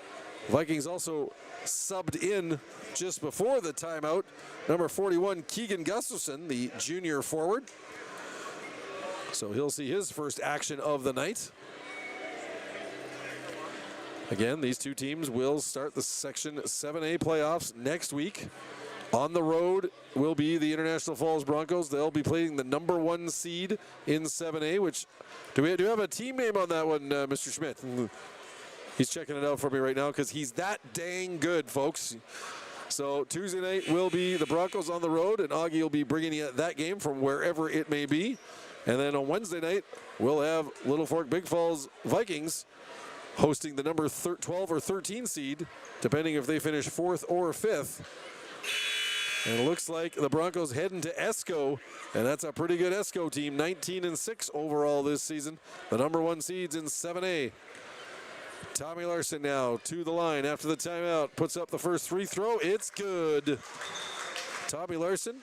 S1: Vikings also subbed in just before the timeout. Number 41, Keegan Gustafson, the junior forward. So he'll see his first action of the night. Again, these two teams will start the Section 7A playoffs next week. On the road will be the International Falls Broncos. They'll be playing the number 1 seed in 7A, which, do we have a team name on that one, Mr. Schmidt? He's checking it out for me right now because he's that dang good, folks. So Tuesday night will be the Broncos on the road, and Augie will be bringing you that game from wherever it may be. And then on Wednesday night, we'll have Littlefork-Big Falls Vikings hosting the number 12 or 13 seed, depending if they finish 4th or 5th. And it looks like the Broncos heading to ESCO, and that's a pretty good ESCO team, 19-6 overall this season. The number 1 seeds in 7A. Tommy Larson now to the line after the timeout, puts up the first free throw. It's good. Tommy Larson,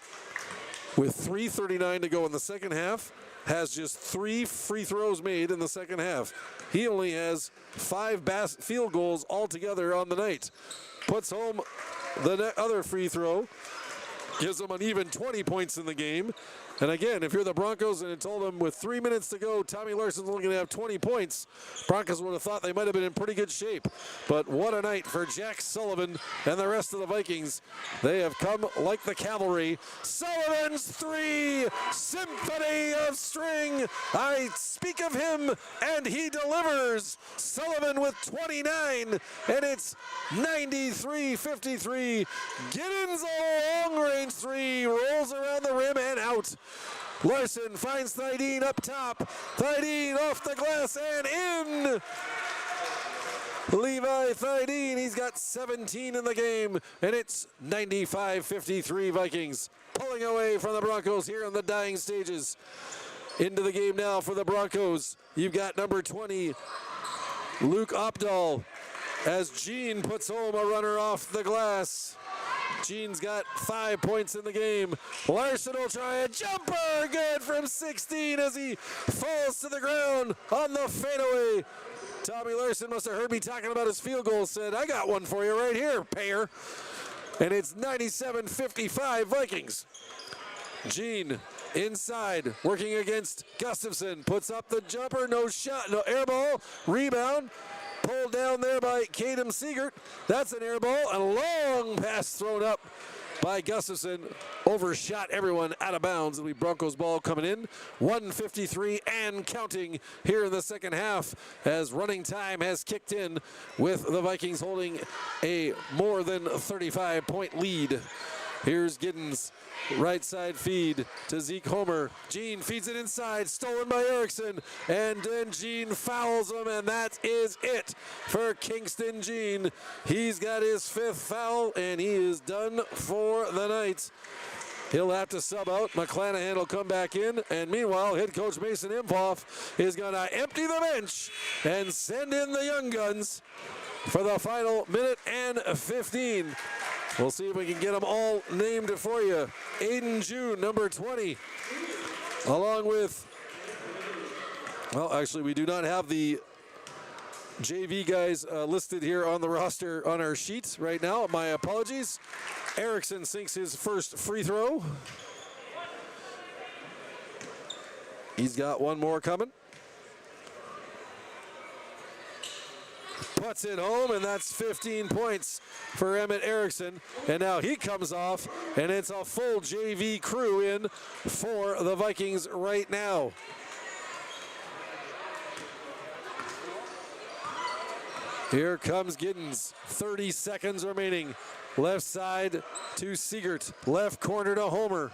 S1: with 3:39 to go in the second half, has just 3 free throws made in the second half. He only has 5 field goals altogether on the night. Puts home the other free throw, gives them an even 20 points in the game. And again, if you're the Broncos and it told them with 3 minutes to go, Tommy Larson's only going to have 20 points, Broncos would have thought they might have been in pretty good shape. But what a night for Jack Sullivan and the rest of the Vikings. They have come like the cavalry. Sullivan's 3, symphony of string. I speak of him and he delivers. Sullivan with 29, and it's 93-53. Giddens a long-range 3, rolls around the rim and out. Larson finds Thydeen up top. Thydeen off the glass and in. Levi Thydeen, he's got 17 in the game, and it's 95-53 Vikings. Pulling away from the Broncos here in the dying stages. Into the game now for the Broncos. You've got number 20, Luke Opdahl, as Gene puts home a runner off the glass. Gene's got 5 points in the game. Larson will try a jumper. Good from 16 as he falls to the ground on the fadeaway. Tommy Larson must have heard me talking about his field goal. Said, I got one for you right here, payer. And it's 97-55 Vikings. Gene inside, working against Gustafson. Puts up the jumper, no shot, no air ball. Rebound. Pulled down there by Kadem Siegert. That's an air ball. A long pass thrown up by Gustafson. Overshot everyone out of bounds. It'll be Broncos ball coming in. 1:53 and counting here in the second half as running time has kicked in with the Vikings holding a more than 35-point lead. Here's Giddens, right side feed to Zeke Homer. Gene feeds it inside, stolen by Erickson, and then Gene fouls him, and that is it for Kingston Gene. He's got his 5th foul, and he is done for the night. He'll have to sub out. McClanahan will come back in, and meanwhile, head coach Mason Imhoff is going to empty the bench and send in the young guns for the final minute and 15. We'll see if we can get them all named for you. Aiden June, number 20, along with, well, actually, we do not have the JV guys listed here on the roster on our sheets right now. My apologies. Erickson sinks his first free throw. He's got one more coming. Puts it home, and that's 15 points for Emmett Erickson. And now he comes off, and it's a full JV crew in for the Vikings right now. Here comes Giddens. 30 seconds remaining. Left side to Siegert. Left corner to Homer.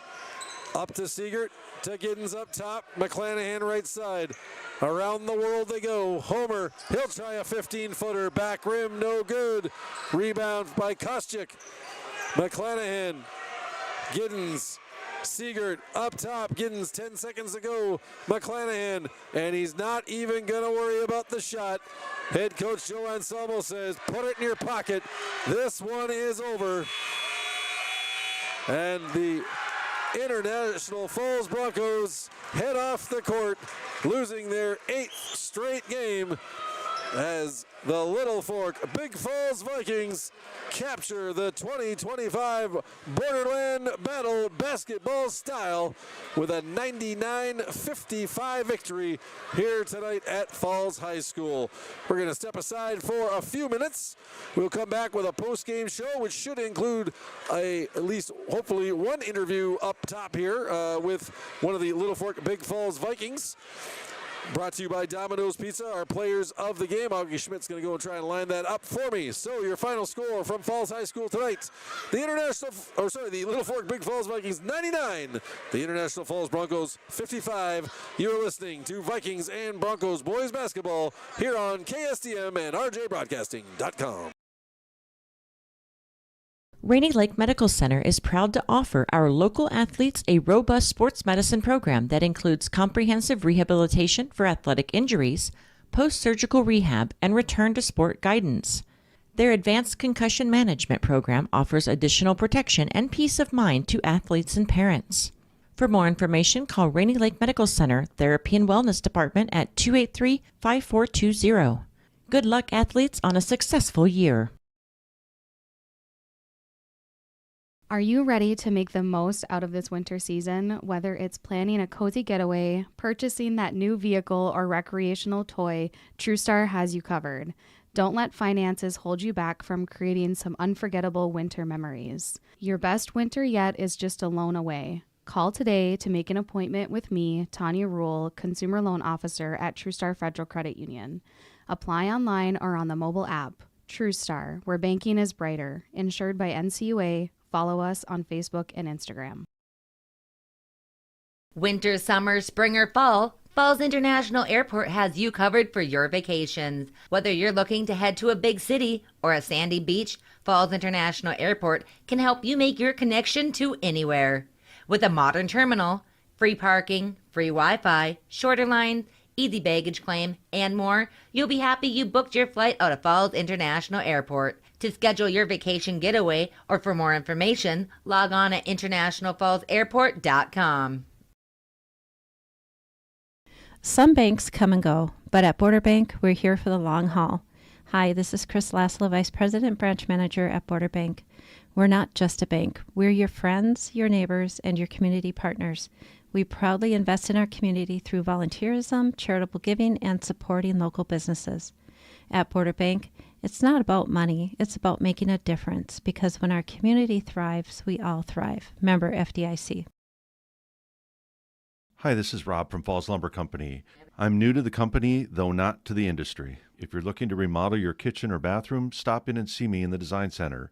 S1: Up to Siegert. To Giddens up top. McClanahan right side. Around the world they go. Homer, he'll try a 15-footer. Back rim, no good. Rebound by Koscheck. McClanahan. Giddens. Siegert up top. Giddens 10 seconds to go. McClanahan. And he's not even going to worry about the shot. Head coach Joe Anselmo says, put it in your pocket. This one is over. And the International Falls Broncos head off the court, losing their 8th straight game as the Littlefork-Big Falls Vikings capture the 2025 Borderland Battle basketball style with a 99-55 victory here tonight at Falls High School. We're going to step aside for a few minutes. We'll come back with a post-game show, which should include at least hopefully one interview up top here with one of the Littlefork-Big Falls Vikings. Brought to you by Domino's Pizza, our players of the game. Augie Schmidt's going to go and try and line that up for me. So your final score from Falls High School tonight: the Littlefork-Big Falls Vikings 99, the International Falls Broncos 55. You are listening to Vikings and Broncos boys basketball here on KSDM and RJBroadcasting.com.
S6: Rainy Lake Medical Center is proud to offer our local athletes a robust sports medicine program that includes comprehensive rehabilitation for athletic injuries, post-surgical rehab, and return to sport guidance. Their advanced concussion management program offers additional protection and peace of mind to athletes and parents. For more information, call Rainy Lake Medical Center Therapy and Wellness Department at 283-5420. Good luck, athletes, on a successful year.
S10: Are you ready to make the most out of this winter season? Whether it's planning a cozy getaway, purchasing that new vehicle, or recreational toy, TrueStar has you covered. Don't let finances hold you back from creating some unforgettable winter memories. Your best winter yet is just a loan away. Call today to make an appointment with me, Tanya Rule, Consumer Loan Officer at TrueStar Federal Credit Union. Apply online or on the mobile app. TrueStar, where banking is brighter. Insured by NCUA. Follow us on Facebook and Instagram.
S2: Winter, summer, spring, or fall, Falls International Airport has you covered for your vacations. Whether you're looking to head to a big city or a sandy beach, Falls International Airport can help you make your connection to anywhere. With a modern terminal, free parking, free Wi-Fi, shorter lines, easy baggage claim, and more, you'll be happy you booked your flight out of Falls International Airport. To schedule your vacation getaway or for more information, log on at internationalfallsairport.com.
S5: Some banks come and go, but at Border Bank, we're here for the long haul. Hi, this is Chris Laszlo, Vice President, Branch Manager at Border Bank. We're not just a bank. We're your friends, your neighbors, and your community partners. We proudly invest in our community through volunteerism, charitable giving, and supporting local businesses. At Border Bank, it's not about money, it's about making a difference, because when our community thrives, we all thrive. Member FDIC.
S8: Hi, this is Rob from Falls Lumber Company. I'm new to the company, though not to the industry. If you're looking to remodel your kitchen or bathroom, stop in and see me in the Design Center.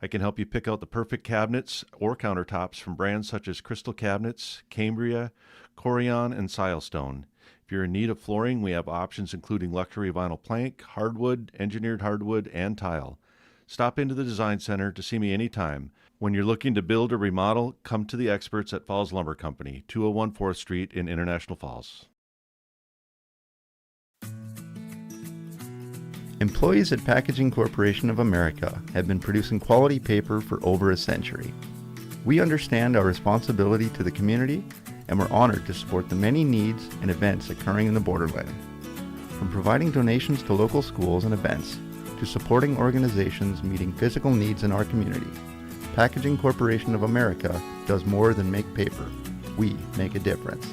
S8: I can help you pick out the perfect cabinets or countertops from brands such as Crystal Cabinets, Cambria, Corian, and Silestone. If you're in need of flooring, we have options including luxury vinyl plank, hardwood, engineered hardwood, and tile. Stop into the Design Center to see me anytime. When you're looking to build or remodel, come to the experts at Falls Lumber Company, 201 4th Street in International Falls.
S9: Employees at Packaging Corporation of America have been producing quality paper for over a century. We understand our responsibility to the community, and we're honored to support the many needs and events occurring in the borderland. From providing donations to local schools and events, to supporting organizations meeting physical needs in our community, Packaging Corporation of America does more than make paper. We make a difference.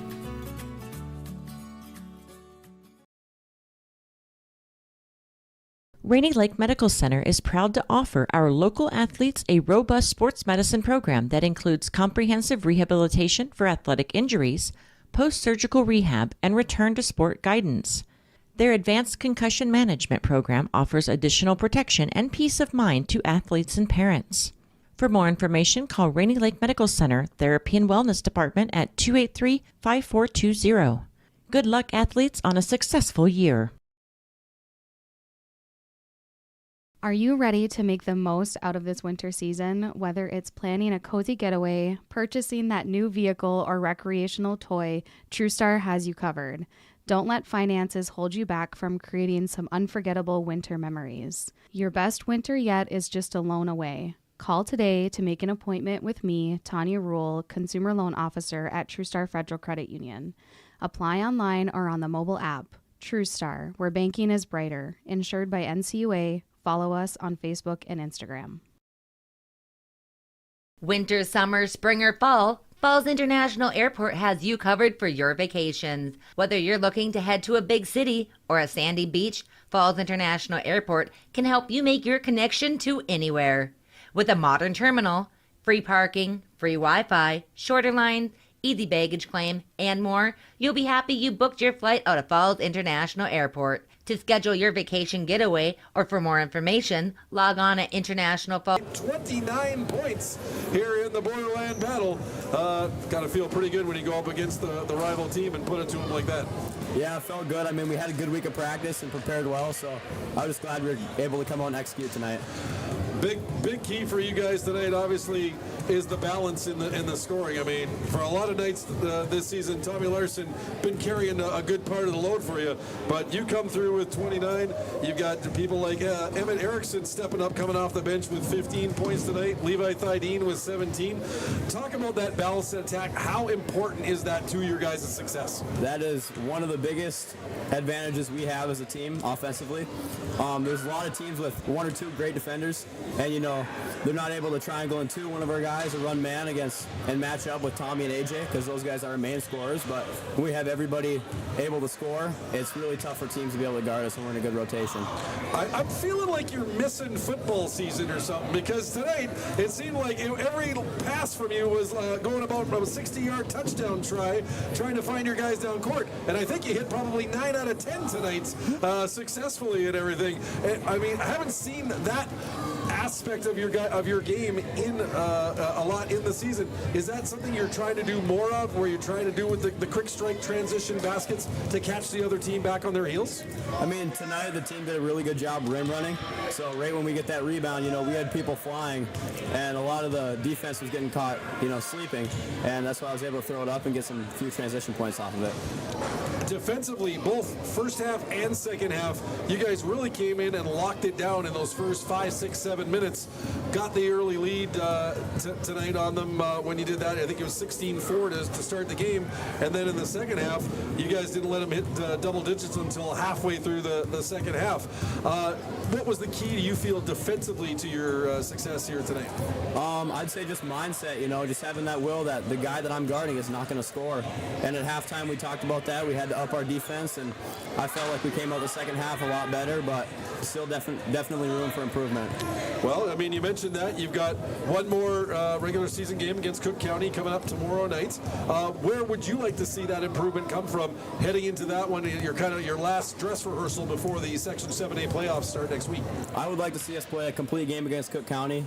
S6: Rainy Lake Medical Center is proud to offer our local athletes a robust sports medicine program that includes comprehensive rehabilitation for athletic injuries, post-surgical rehab, and return to sport guidance. Their advanced concussion management program offers additional protection and peace of mind to athletes and parents. For more information, call Rainy Lake Medical Center Therapy and Wellness Department at 283-5420. Good luck, athletes, on a successful year.
S10: Are you ready to make the most out of this winter season? Whether it's planning a cozy getaway, purchasing that new vehicle, or recreational toy, TrueStar has you covered. Don't let finances hold you back from creating some unforgettable winter memories. Your best winter yet is just a loan away. Call today to make an appointment with me, Tanya Rule, Consumer Loan Officer at TrueStar Federal Credit Union. Apply online or on the mobile app. TrueStar, where banking is brighter. Insured by NCUA. Follow us on Facebook and Instagram.
S2: Winter, summer, spring, or fall, Falls International Airport has you covered for your vacations. Whether you're looking to head to a big city or a sandy beach, Falls International Airport can help you make your connection to anywhere. With a modern terminal, free parking, free Wi-Fi, shorter lines, easy baggage claim, and more, you'll be happy you booked your flight out of Falls International Airport. To schedule your vacation getaway or for more information, log on at International Falls.
S1: 29 points here in the Borderland battle. Got to feel pretty good when you go up against the rival team and put it to them like that.
S11: Yeah, it felt good. I mean, we had a good week of practice and prepared well, so I was just glad we were able to come out and execute tonight.
S1: Big key for you guys tonight, obviously, is the balance in the scoring. I mean, for a lot of nights this season, Tommy Larson been carrying a good part of the load for you, but you come through with 29. You've got people like Emmett Erickson stepping up, coming off the bench with 15 points tonight. Levi Thydeen with 17. Talk about that balanced attack. How important is that to your guys' success?
S11: That is one of the biggest advantages we have as a team offensively. There's a lot of teams with one or two great defenders, and they're not able to triangle into one of our guys or run man against and match up with Tommy and AJ, because those guys are our main scorers. But when we have everybody able to score, it's really tough for teams to be able to guard us when we're in a good rotation.
S1: I'm feeling like you're missing football season or something, because tonight it seemed like every pass from you was going about a 60-yard touchdown try, trying to find your guys down court. And I think you hit probably 9 out of 10 tonight successfully and everything. I mean, I haven't seen that aspect of your game in a lot in the season. Is that something you're trying to do more of, where you're trying to do with the quick strike transition baskets to catch the other team back on their heels?
S11: I mean, tonight the team did a really good job rim running. So right when we get that rebound, we had people flying, and a lot of the defense was getting caught, sleeping, and that's why I was able to throw it up and get some few transition points off of it.
S1: defensively, both first half and second half, you guys really came in and locked it down in those first 5, 6, 7 minutes. Got the early lead tonight on them when you did that. I think it was 16-4 to start the game. And then in the second half, you guys didn't let them hit double digits until halfway through the second half. What was the key, do you feel, defensively to your success here tonight?
S11: I'd say just mindset, just having that will that the guy that I'm guarding is not going to score. And at halftime, we talked about that. We had to up our defense, and I felt like we came out the second half a lot better, but still definitely room for improvement.
S1: Well, I mean, you mentioned that. You've got one more regular season game against Cook County coming up tomorrow night. Where would you like to see that improvement come from heading into that one, your last dress rehearsal before the Section 7A playoffs start next week?
S11: I would like to see us play a complete game against Cook County,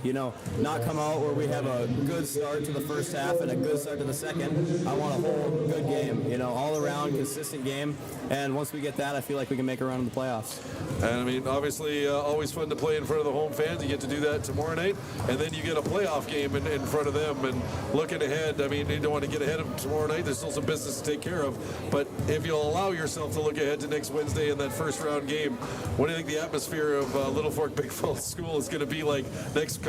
S11: not come out where we have a good start to the first half and a good start to the second. I want a whole good game, all around consistent game. And once we get that, I feel like we can make a run in the playoffs.
S1: And I mean, obviously, always fun to play in front of the home fans. You get to do that tomorrow night, and then you get a playoff game in front of them. And looking ahead, I mean, you don't want to get ahead of them tomorrow night. There's still some business to take care of. But if you'll allow yourself to look ahead to next Wednesday in that first round game, what do you think the atmosphere of Littlefork-Big Falls School is going to be like next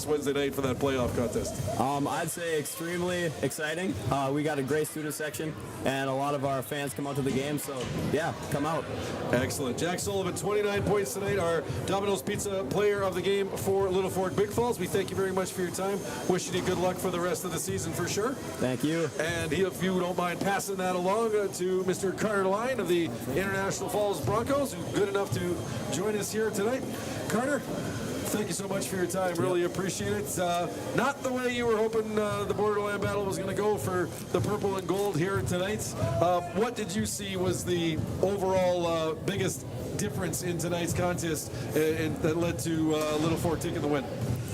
S1: Wednesday night for that playoff contest?
S11: I'd say extremely exciting. We got a great student section, and a lot of our fans come out to the game. So yeah, come out.
S1: Excellent. Jack Sullivan, 29 points tonight, our Domino's Pizza player of the game for Littlefork-Big Falls. We thank you very much for your time. Wishing you good luck for the rest of the season for sure.
S11: Thank you.
S1: And if you don't mind passing that along to Mr. Carter Line of the International Falls Broncos, who's good enough to join us here tonight. Carter, thank you so much for your time. Really appreciate it. Not the way you were hoping the Borderland battle was going to go for the purple and gold here tonight. What did you see was the overall biggest difference in tonight's contest that led to Littlefork taking the win?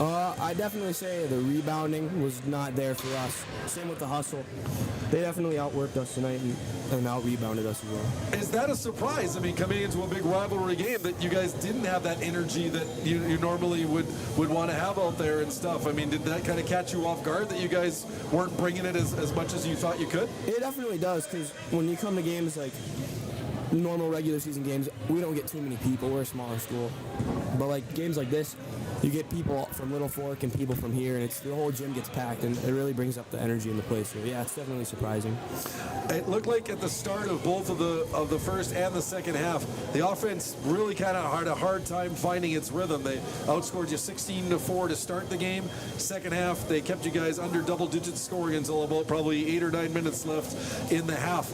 S12: I definitely say the rebounding was not there for us. Same with the hustle. They definitely outworked us tonight and out-rebounded us as well.
S1: Is that a surprise? I mean, coming into a big rivalry game that you guys didn't have that energy that you normally would want to have out there and stuff. I mean, did that kind of catch you off guard that you guys weren't bringing it as much as you thought you could?
S12: It definitely does, because when you come to games like normal regular season games, we don't get too many people. We're a smaller school. But like games like this, you get people from Little Fork and people from here, and the whole gym gets packed, and it really brings up the energy in the place. So yeah, it's definitely surprising.
S1: It looked like at the start of both of the first and the second half, the offense really kind of had a hard time finding its rhythm. They outscored you 16-4 to start the game. Second half, they kept you guys under double-digit scoring until about probably 8 or 9 minutes left in the half.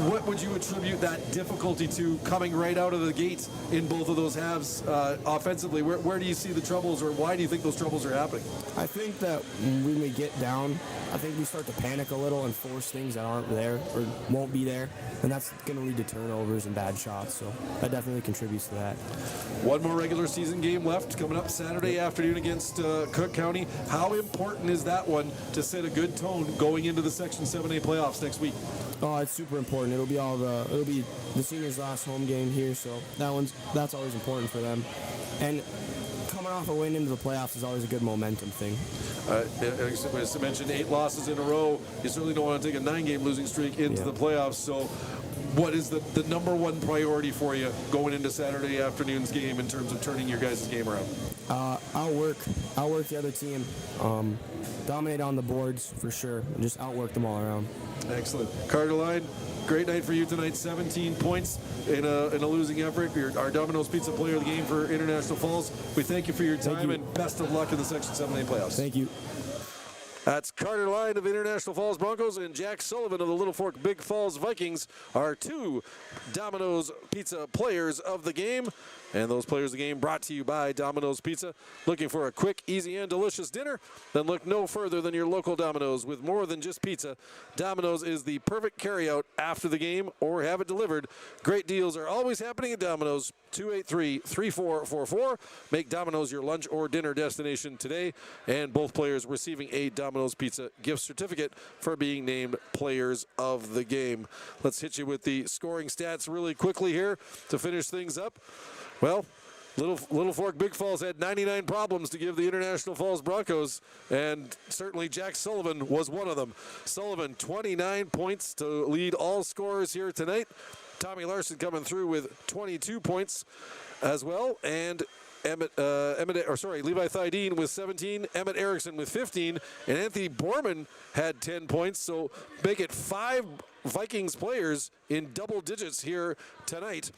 S1: What would you attribute that difficulty to coming right out of the gate in both of those halves offensively? Where do you see the troubles, or why do you think those troubles are happening?
S12: I think that when we get down, I think we start to panic a little and force things that aren't there or won't be there, and that's going to lead to turnovers and bad shots, so that definitely contributes to that.
S1: One more regular season game left coming up Saturday afternoon against Cook County. How important is that one to set a good tone going into the Section 7A playoffs next week?
S12: Oh, it's super important. It'll be the seniors' last home game here, so that's always important for them. And coming off a win into the playoffs is always a good momentum thing.
S1: As I mentioned, 8 losses in a row. You certainly don't want to take a 9-game losing streak into the playoffs. So what is the number one priority for you going into Saturday afternoon's game in terms of turning your guys' game around?
S12: Outwork the other team. Dominate on the boards for sure, and just outwork them all around.
S1: Excellent. Carter Line, great night for you tonight. 17 points in a losing effort. You're our Domino's Pizza player of the game for International Falls. We thank you for your time and best of luck in the Section 7A playoffs.
S12: Thank you.
S1: That's Carter Line of International Falls Broncos and Jack Sullivan of the Littlefork-Big Falls Vikings, our 2 Domino's Pizza players of the game. And those players of the game brought to you by Domino's Pizza. Looking for a quick, easy, and delicious dinner? Then look no further than your local Domino's. With more than just pizza, Domino's is the perfect carryout after the game or have it delivered. Great deals are always happening at Domino's. 283-3444. Make Domino's your lunch or dinner destination today. And both players receiving a Domino's Pizza gift certificate for being named players of the game. Let's hit you with the scoring stats really quickly here to finish things up. Well, Littlefork-Big Falls had 99 problems to give the International Falls Broncos, and certainly Jack Sullivan was one of them. Sullivan, 29 points to lead all scorers here tonight. Tommy Larson coming through with 22 points as well, and Levi Thydeen with 17, Emmett Erickson with 15, and Anthony Borman had 10 points, so make it 5 Vikings players in double digits here tonight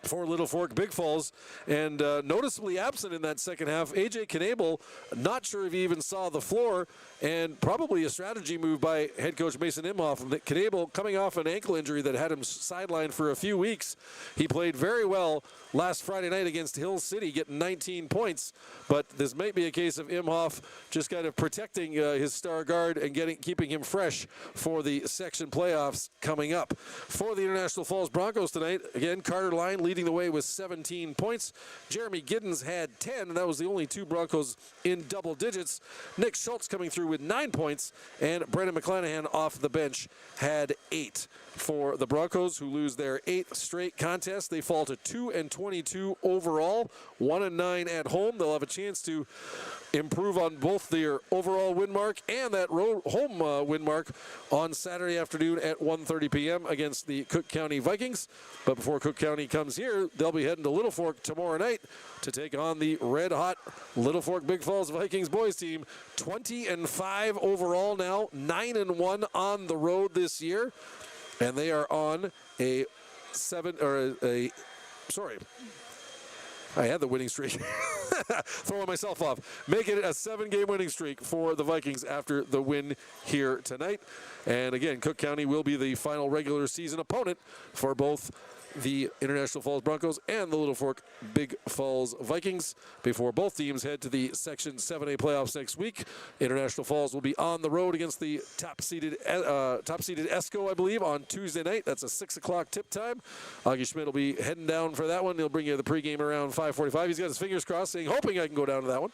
S1: for Littlefork-Big Falls. And noticeably absent in that second half, A.J. Knable, not sure if he even saw the floor, and probably a strategy move by head coach Mason Imhoff. Knable coming off an ankle injury that had him sidelined for a few weeks. He played very well last Friday night against Hill City, getting 19 points, but this might be a case of Imhoff just kind of protecting his star guard and keeping him fresh for the section playoffs coming up. For the International Falls Broncos tonight, again, Carter Line leading the way with 17 points. Jeremy Giddens had 10, and that was the only 2 Broncos in double digits. Nick Schultz coming through with 9 points, and Brendan McClanahan off the bench had 8. For the Broncos, who lose their 8th straight contest, they fall to 2-22 overall, 1-9 at home. They'll have a chance to improve on both their overall win mark and that home win mark on Saturday afternoon at 1:30 p.m. against the Cook County Vikings. But before Cook County comes here, they'll be heading to Little Fork tomorrow night to take on the red-hot Littlefork-Big Falls Vikings boys team. 20-5 overall now, 9-1 on the road this year. And they are on I had the winning streak. Throwing myself off. Making it a 7-game winning streak for the Vikings after the win here tonight. And again, Cook County will be the final regular season opponent for both the International Falls Broncos and the Littlefork-Big Falls Vikings before both teams head to the Section 7A playoffs next week. International Falls will be on the road against the top-seeded ESCO, I believe, on Tuesday night. That's a 6 o'clock tip time. Augie Schmidt will be heading down for that one. He'll bring you the pregame around 5:45. He's got his fingers crossed, hoping I can go down to that one.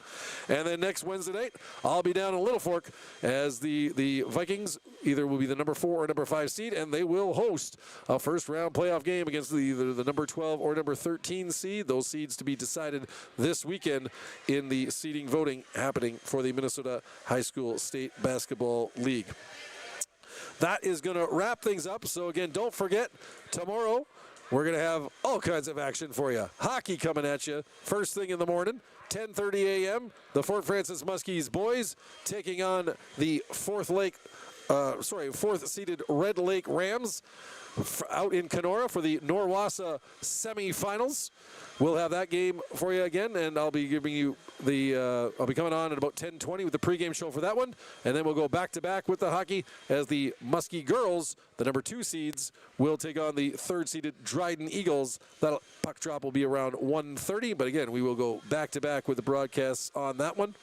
S1: And then next Wednesday night, I'll be down in Little Fork as the Vikings either will be the number 4 or number 5 seed, and they will host a first-round playoff game against either the number 12 or number 13 seed. Those seeds to be decided this weekend in the seeding voting happening for the Minnesota High School State Basketball League. That is going to wrap things up. So again, don't forget, tomorrow we're going to have all kinds of action for you. Hockey coming at you first thing in the morning. 10:30 a.m. The Fort Francis Muskies boys taking on the fourth seeded Red Lake Rams out in Kenora for the Norwassa semifinals. We'll have that game for you again, and I'll be giving you I'll be coming on at about 10:20 with the pregame show for that one, and then we'll go back-to-back with the hockey as the Muskie girls, the number 2 seeds, will take on the 3rd-seeded Dryden Eagles. That puck drop will be around 1:30, but again, we will go back-to-back with the broadcasts on that one.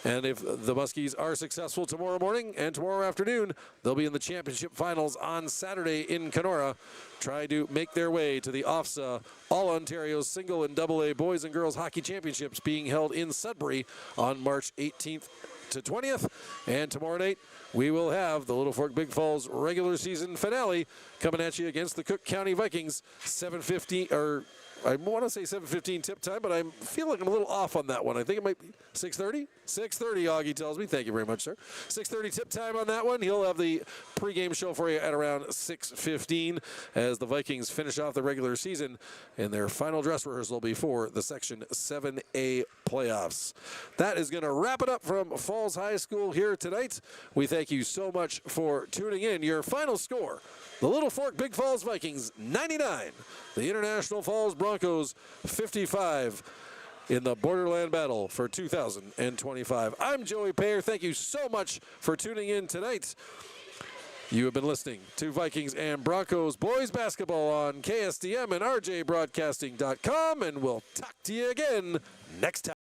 S1: And if the Muskies are successful tomorrow morning and tomorrow afternoon, they'll be in the championship finals on Saturday in Kenora, trying to make their way to the OFSA All-Ontario's Single and AA Boys and Girls Hockey Championships being held in Sudbury on March 18th to 20th. And tomorrow night, we will have the Littlefork-Big Falls regular season finale coming at you against the Cook County Vikings, 7:50 or I want to say 7:15 tip time, but I feel like I'm a little off on that one. I think it might be 6:30. 6:30, Augie tells me. Thank you very much, sir. 6:30 tip time on that one. He'll have the pregame show for you at around 6:15 as the Vikings finish off the regular season in their final dress rehearsal before the Section 7A playoffs. That is going to wrap it up from Falls High School here tonight. We thank you so much for tuning in. Your final score, the Littlefork-Big Falls Vikings 99, the International Falls Broncos 55 in the Borderland Battle for 2025. I'm Joey Payer. Thank you so much for tuning in tonight. You have been listening to Vikings and Broncos boys basketball on KSDM and RJBroadcasting.com, and we'll talk to you again next time.